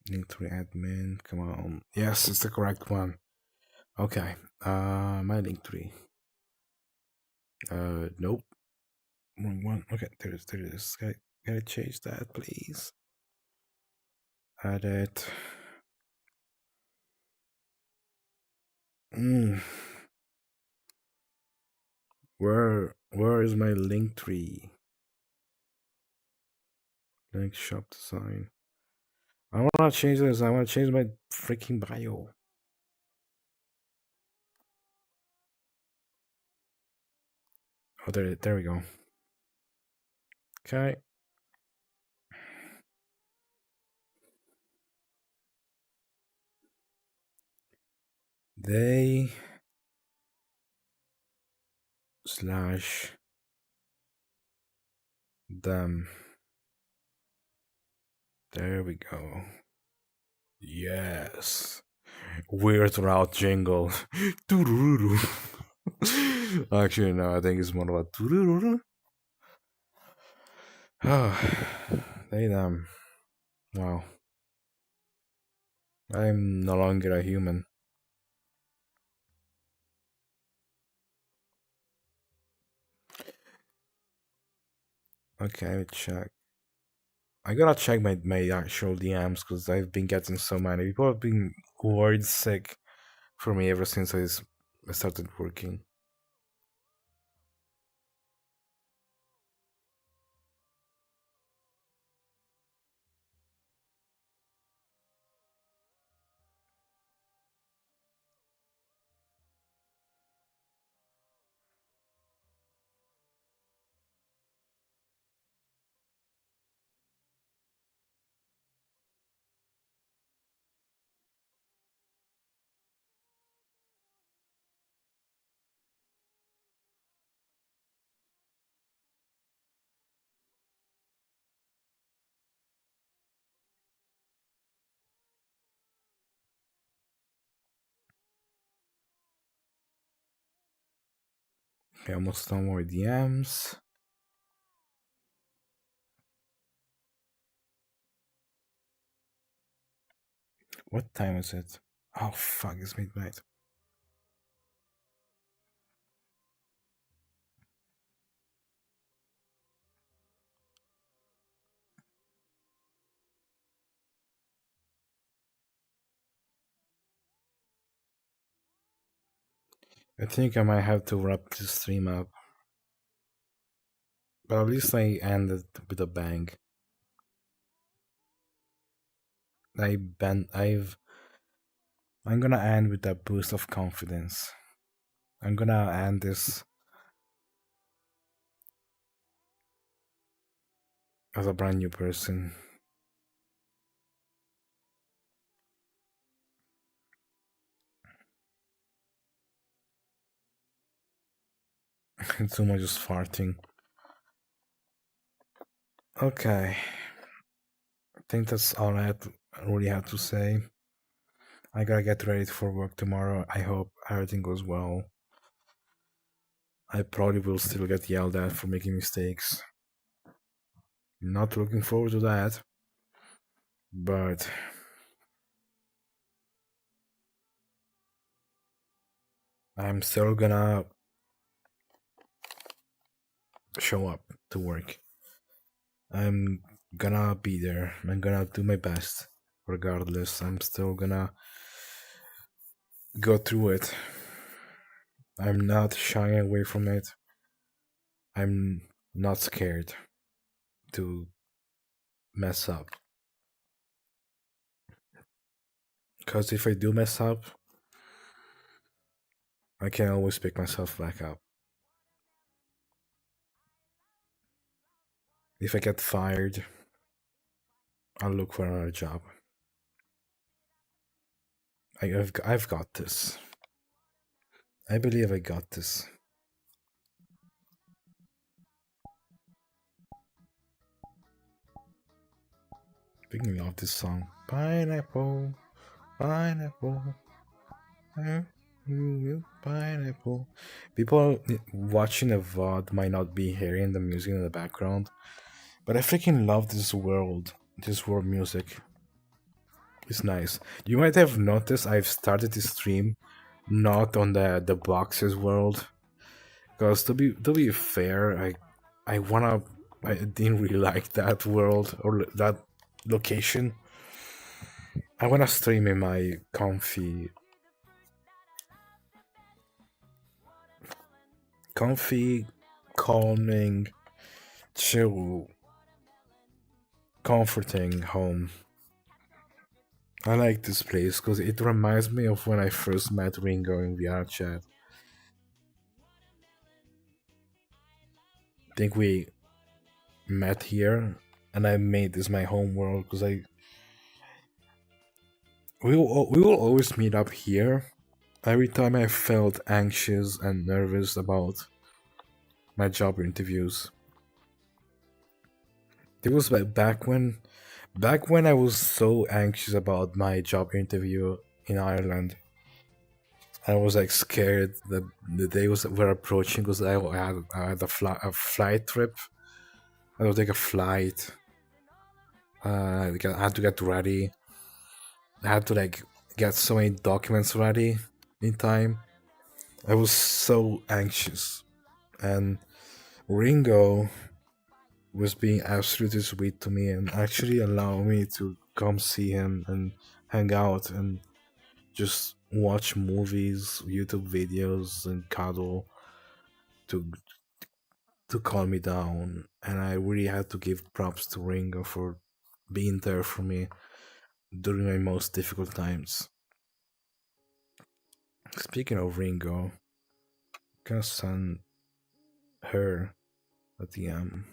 Linktree admin, come on. Yes, it's the correct one. Okay. My Linktree. Nope. Wrong one. Okay, there it is. Gotta change that, please. Add it. Where Where is my link tree? Link shop design. I wanna change this. I wanna change my freaking bio. Oh, there we go. Okay. They slash them. There we go. Yes. Weird route jingle. Tururu. Actually, no, I think it's more about tururu. Oh, they them. Wow. I'm no longer a human. Okay, let me check. I gotta check my actual DMs because I've been getting so many. People have been worried sick for me ever since I started working. Okay, almost no more DMs. What time is it? Oh fuck, it's midnight. I think I might have to wrap this stream up. But at least I ended with a bang. I'm gonna end with a boost of confidence. I'm gonna end this as a brand new person. Too much just farting. Okay. I think that's all I really have to say. I gotta get ready for work tomorrow. I hope everything goes well. I probably will still get yelled at for making mistakes. Not looking forward to that. But I'm still gonna show up to work. I'm gonna be there. I'm gonna do my best. Regardless, I'm still gonna go through it. I'm not shying away from it. I'm not scared to mess up. Because if I do mess up, I can always pick myself back up. If I get fired, I'll look for another job. I've got this. I believe I got this. Speaking of this song, pineapple, pineapple, pineapple. People watching a VOD might not be hearing the music in the background, but I freaking love this world music. It's nice. You might have noticed I've started this stream not on the boxes world, because to be fair, I didn't really like that world or that location. I wanna stream in my comfy calming, chill, comforting home. I like this place because it reminds me of when I first met Ringo in VR chat. I think we met here, and I made this my home world because we will always meet up here. Every time I felt anxious and nervous about my job interviews. It was like back when I was so anxious about my job interview in Ireland. I was like scared that the day were approaching because I had a flight trip. I had to take a flight. I had to get ready. I had to like get so many documents ready in time. I was so anxious, and Ringo was being absolutely sweet to me and actually allowed me to come see him and hang out and just watch movies, YouTube videos, and cuddle to calm me down. And I really had to give props to Ringo for being there for me during my most difficult times. Speaking of Ringo, I'm gonna send her a DM.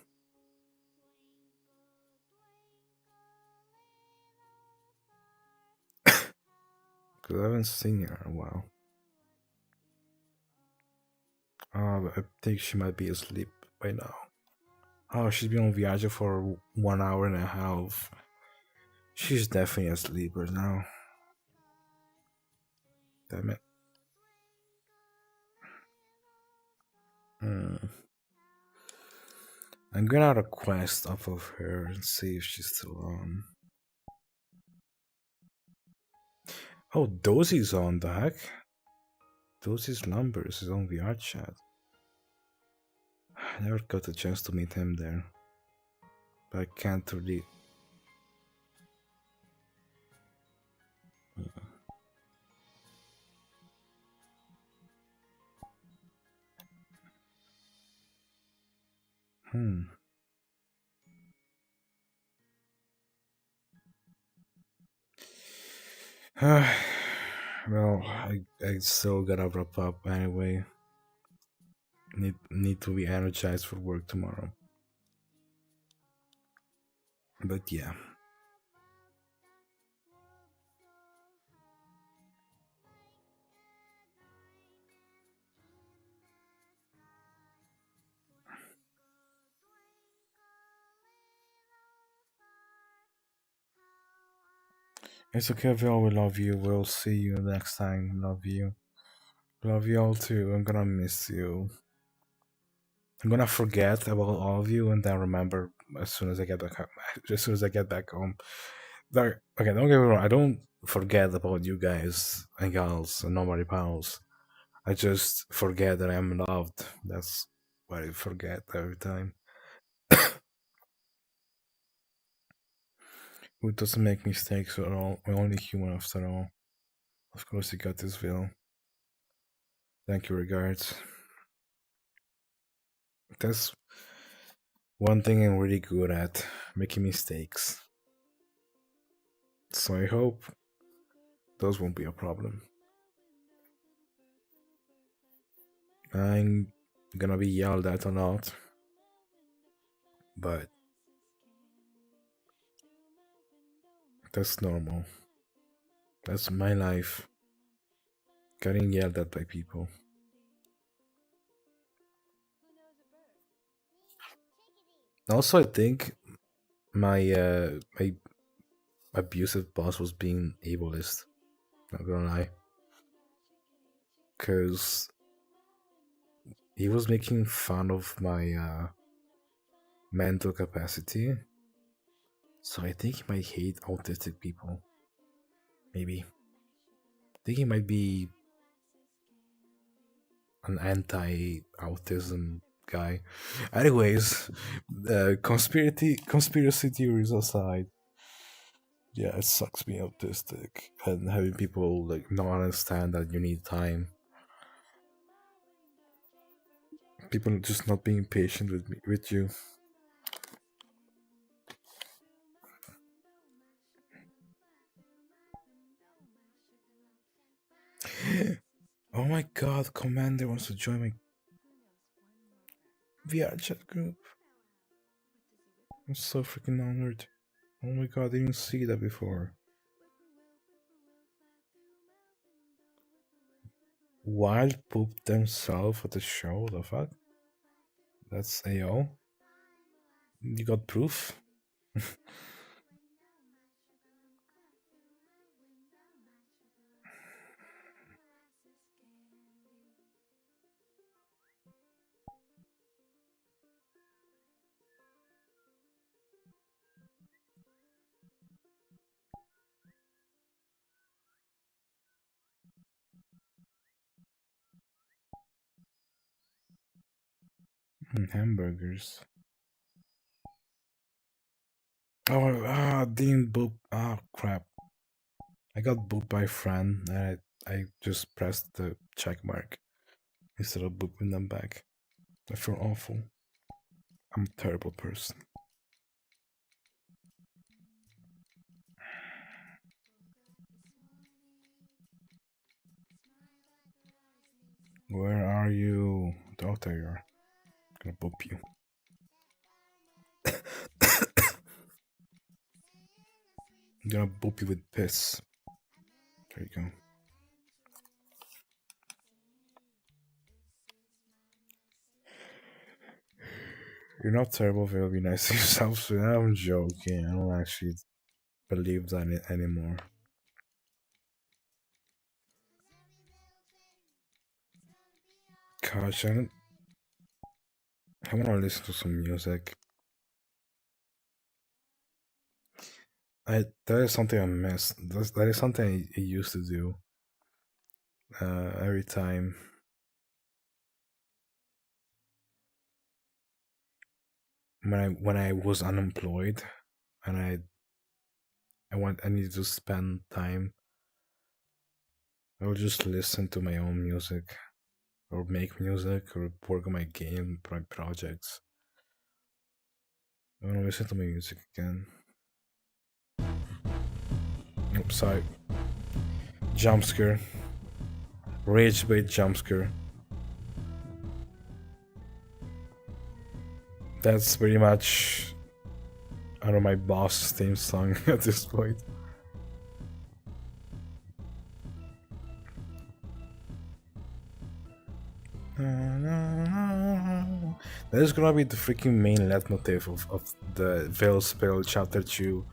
Because I haven't seen her in a while. I think she might be asleep by now. Oh, she's been on Viaggio for 1 hour and a half. She's definitely a sleeper now. Damn it. I'm gonna request off of her and see if she's still on. Oh, Dosie's on, the heck? Dosie's numbers is on VR chat. I never got a chance to meet him there. But I can't really... Well, I still gotta wrap up anyway. Need to be energized for work tomorrow. But yeah. It's okay, Vil, we love you. We'll see you next time. Love you. Love you all too. I'm gonna miss you. I'm gonna forget about all of you and then remember as soon as I get back home. As soon as I get back home. Okay, don't get me wrong. I don't forget about you guys and gals and nobody pals. I just forget that I'm loved. That's what I forget every time. Who doesn't make mistakes at all? We're only human after all. Of course you got this, Vil. Thank you, regards. That's one thing I'm really good at, making mistakes. So I hope those won't be a problem. I'm gonna be yelled at a lot, but that's normal. That's my life. Getting yelled at by people. Also, I think my my abusive boss was being ableist. Not gonna lie, because he was making fun of my mental capacity. So I think he might hate autistic people. Maybe. I think he might be an anti-autism guy. Anyways, conspiracy theories aside, yeah, it sucks being autistic and having people like not understand that you need time. People just not being patient with me, with you. Oh my god, Commander wants to join my VR chat group. I'm so freaking honored. Oh my god, I didn't see that before. Wild poop themselves at the show, the fuck? That's AO? You got proof? Hamburgers. Oh, didn't boop. Oh, crap. I got booped by Fran, and I just pressed the check mark instead of booping them back. I feel awful. I'm a terrible person. Where are you? Oh, there you are. I'm gonna boop you. I'm gonna boop you with piss. There you go. You're not terrible, Will. Be nice to yourself. So I'm joking. I don't actually believe that anymore. Gosh, I wanna listen to some music. That is something I miss. That is something I used to do. Every time. When I was unemployed, and I need to spend time. I will just listen to my own music, or make music, or work on my game projects. I want to listen to my music again. Oops, sorry. Jump scare. Rage bait jump scare. That's pretty much, I don't know, my boss theme song at this point. That is gonna be the freaking main leitmotif of the Veil Spell Chapter 2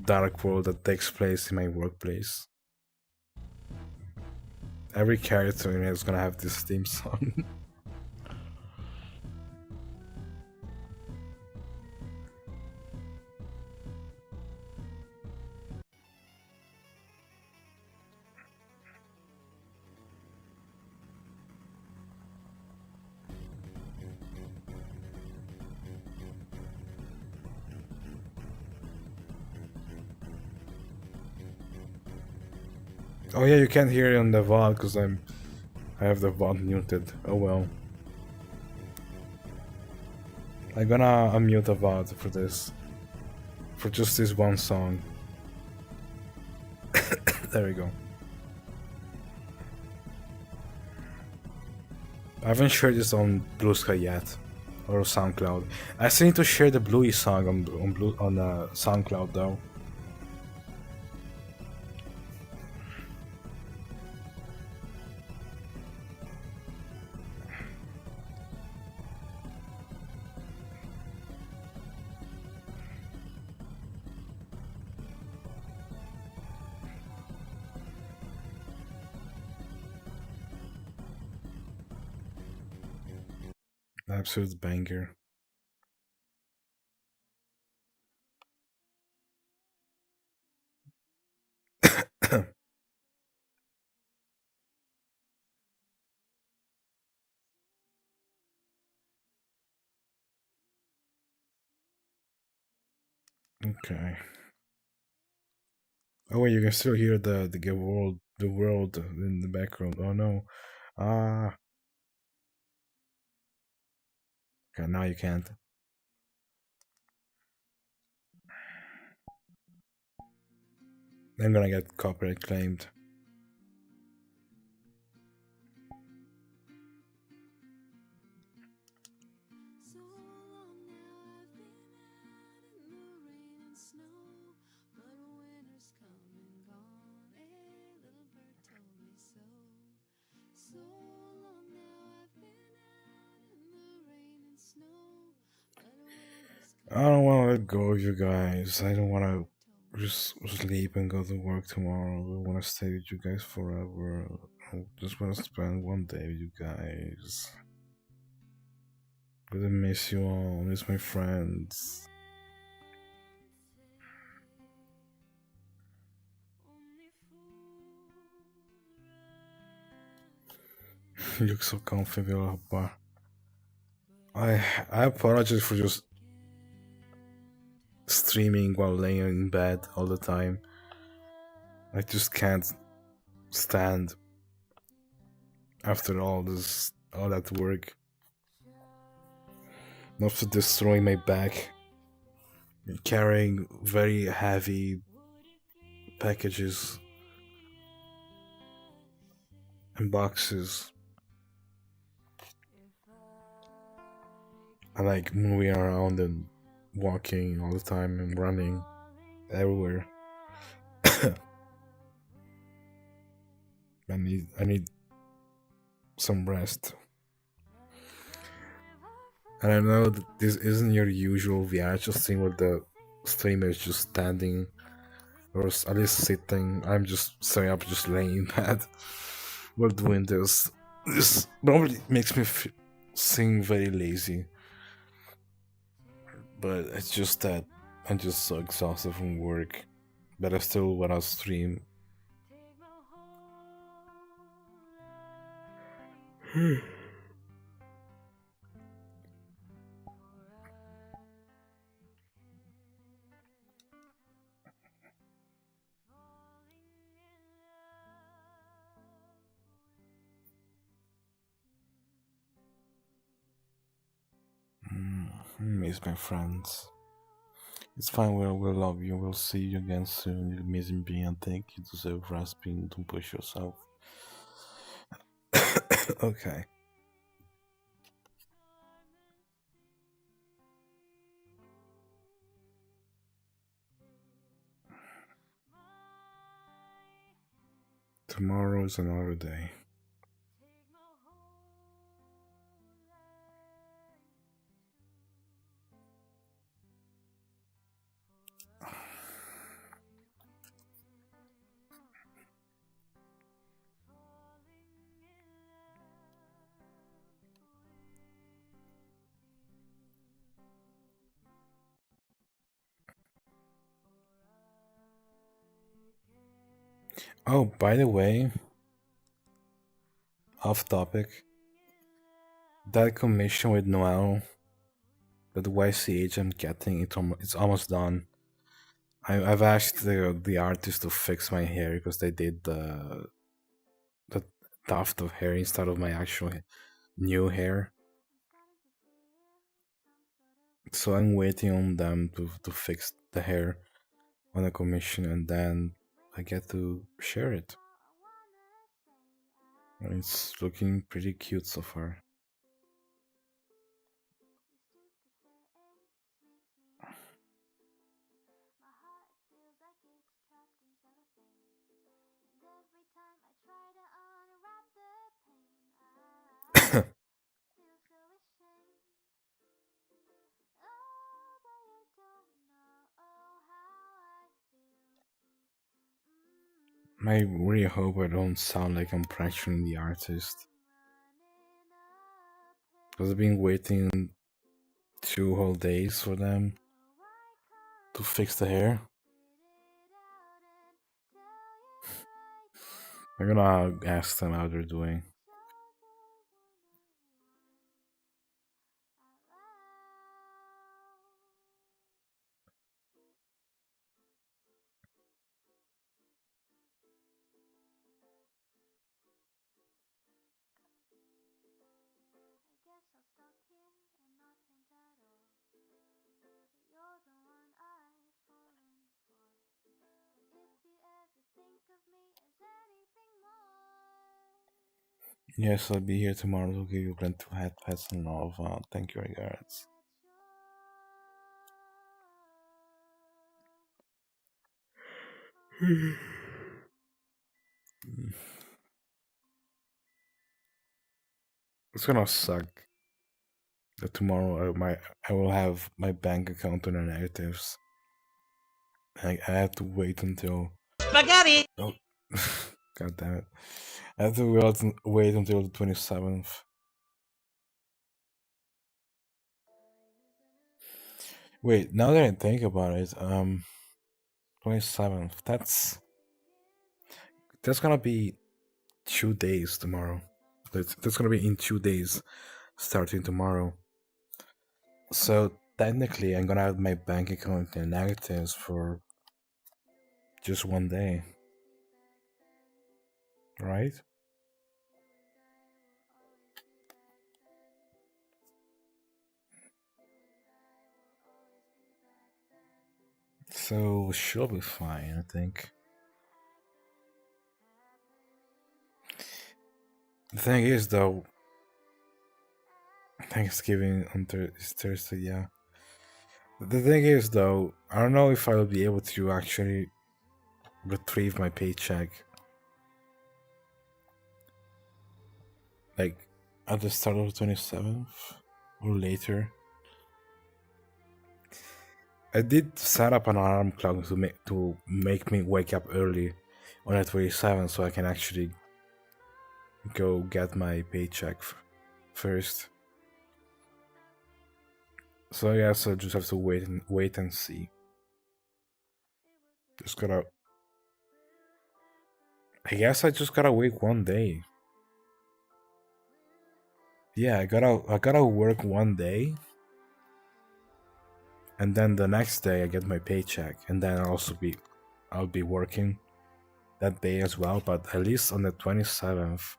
Dark World that takes place in my workplace. Every character in it is gonna have this theme song. Oh yeah, you can't hear it on the VOD because I have the VOD muted. Oh well. I'm gonna unmute the VOD for this. For just this one song. There we go. I haven't shared this on Blue Sky yet, or SoundCloud. I still need to share the Bluey song on SoundCloud though. Absolute banger. Okay. Oh wait, you can still hear the world in the background. Oh no. Ah. Okay, now you can't. I'm gonna get copyright claimed. I don't want to let go of you guys. I don't want to just sleep and go to work tomorrow. I want to stay with you guys forever. I just want to spend one day with you guys. I'm gonna miss you all. Miss my friends. You look so comfy, Vilapa. I apologize for just streaming while laying in bed all the time. I just can't stand after all that work. Not for destroying my back, carrying very heavy packages and boxes. I like moving around and walking all the time and running everywhere. I need some rest. And I know that this isn't your usual VHS thing where the streamer is just standing or at least sitting. I'm just sitting up, just laying in bed while doing this. This probably makes me seem very lazy. But it's just that I'm just so exhausted from work that I still want to stream. Miss my friends. It's fine, we'll love you. We'll see you again soon. You're amazing being, and thank you. Deserve rasping. Don't push yourself. Okay. Tomorrow is another day. Oh, by the way, off topic, that commission with Noel, that YCH I'm getting, it's almost done. I've asked the artist to fix my hair because they did the tuft of hair instead of my actual new hair. So I'm waiting on them to fix the hair on a commission, and then I get to share it. And it's looking pretty cute so far. I really hope I don't sound like I'm pressuring the artist, because I've been waiting 2 whole days for them to fix the hair. I'm gonna ask them how they're doing. Yes, I'll be here tomorrow to give you plenty of head pets and love. Thank you, regards. It's gonna suck that tomorrow I will have my bank account on the negatives. I have to wait until Spaghetti! oh god damn it. I have to wait until the 27th. Wait, now that I think about it, 27th. That's gonna be 2 days tomorrow. That's gonna be in 2 days, starting tomorrow. So technically, I'm gonna have my bank account in negatives for just one day, right? So she'll be fine, I think. The thing is, though, Thanksgiving is Thursday, yeah. The thing is, though, I don't know if I'll be able to actually retrieve my paycheck. Like, at the start of the 27th or later. I did set up an alarm clock to make me wake up early on the 27th so I can actually go get my paycheck first. So I guess I just have to wait and see. I guess I just gotta wait one day. Yeah, I gotta work one day, and then the next day I get my paycheck, and then I'll be working that day as well. But at least on the 27th,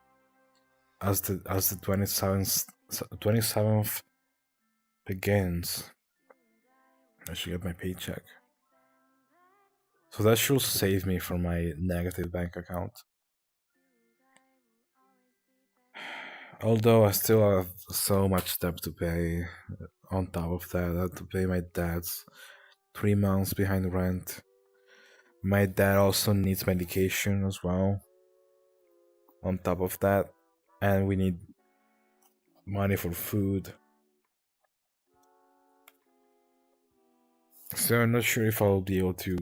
as the 27th begins, I should get my paycheck. So that should save me from my negative bank account. Although I still have so much debt to pay. On top of that, I have to pay my dad's 3 months behind rent. My dad also needs medication as well. On top of that, and we need money for food. So I'm not sure if I'll be able to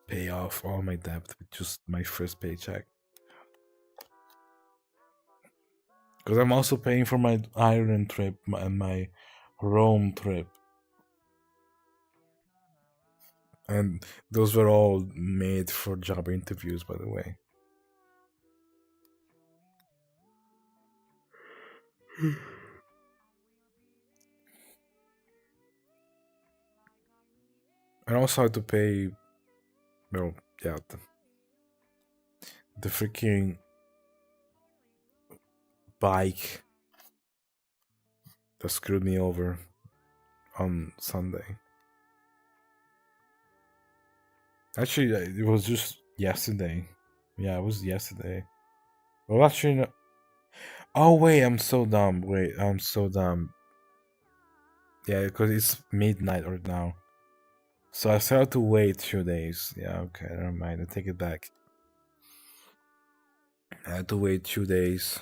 pay off all my debt with just my first paycheck. Because I'm also paying for my Ireland trip and my Rome trip. And those were all made for job interviews, by the way. I also had to pay, well, yeah, the freaking bike that screwed me over on Sunday. Actually, it was just yesterday. Yeah, it was yesterday. Well, actually, no. Oh, wait, I'm so dumb. Yeah, because it's midnight right now. So I still have to wait 2 days. Yeah, okay, never mind. I take it back. I had to wait 2 days.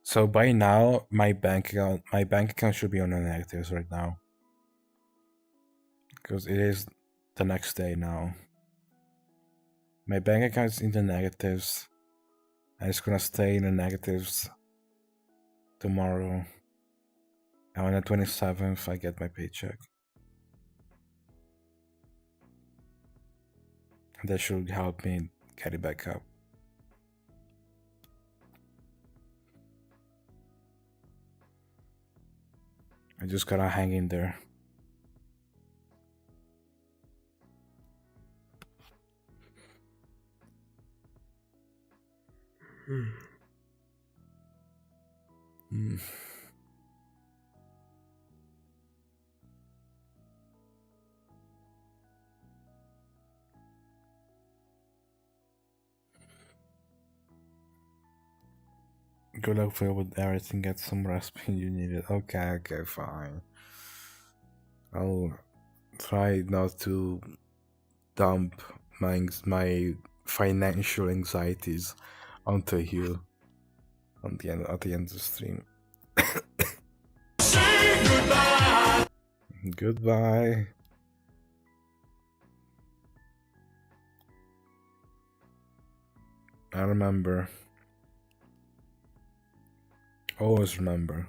So by now, my bank account should be on the negatives right now. Because it is the next day now. My bank account's in the negatives. And it's gonna stay in the negatives tomorrow. And on the 27th, I get my paycheck. And that should help me get it back up. I just gotta hang in there. Good luck for you with everything. Get some rest when you need it. Okay, fine. I'll try not to dump my financial anxieties onto you at the end of the stream. Say goodbye. Goodbye. I remember. Always remember.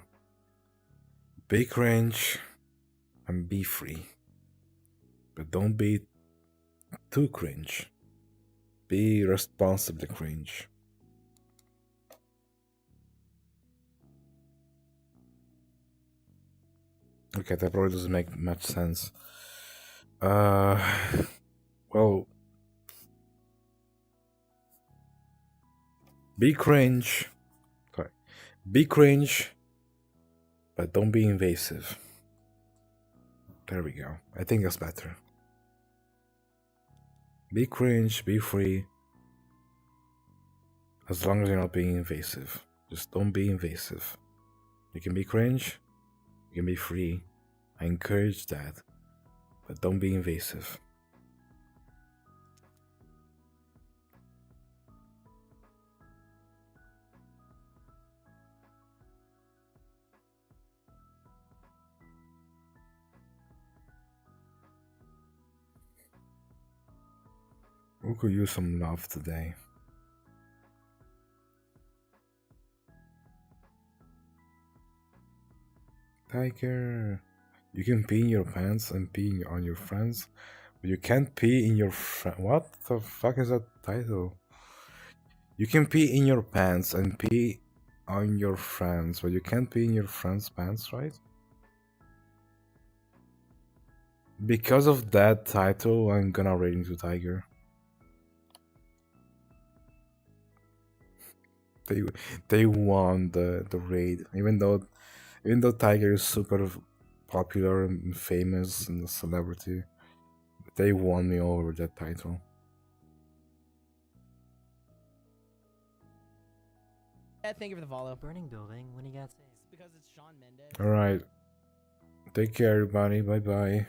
Be cringe and be free. But don't be too cringe. Be responsibly cringe. Okay, that probably doesn't make much sense. Well, be cringe. Sorry. Be cringe, but don't be invasive. There we go. I think that's better. Be cringe, be free. As long as you're not being invasive. Just don't be invasive. You can be cringe, you can be free. I encourage that. But don't be invasive. Who could use some love today? Tiger, you can pee in your pants and pee on your friends, but you can't pee in your What the fuck is that title? You can pee in your pants and pee on your friends, but you can't pee in your friends' pants, right? Because of that title, I'm gonna rate into Tiger. They won the raid, even though Tiger is super popular and famous and a celebrity. They won me over that title. Yeah, thank you for the follow. Burning building when he got saved. Because it's Shawn Mendes. Alright. Take care, everybody. Bye bye.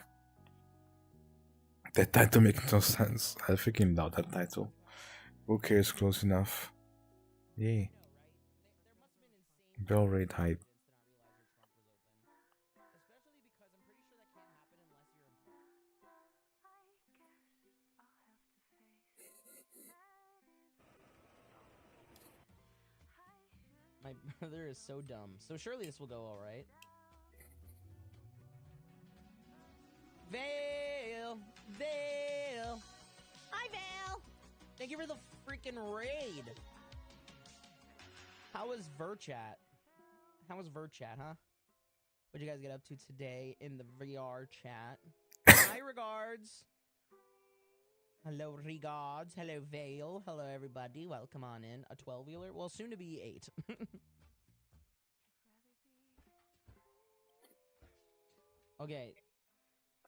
That title makes no sense. I freaking love that title. Who cares? Close enough. Yay. Bell rate hype. My brother is so dumb. So surely this will go alright. Vale! Vale! Hi, Vale! Thank you for the freaking raid! How was Verchat? How was Verchat, huh? What'd you guys get up to today in the VR chat? Hi, regards! Hello, regards. Hello, Vale. Hello, everybody. Welcome on in. A 12-wheeler? Well, soon to be 8. Okay.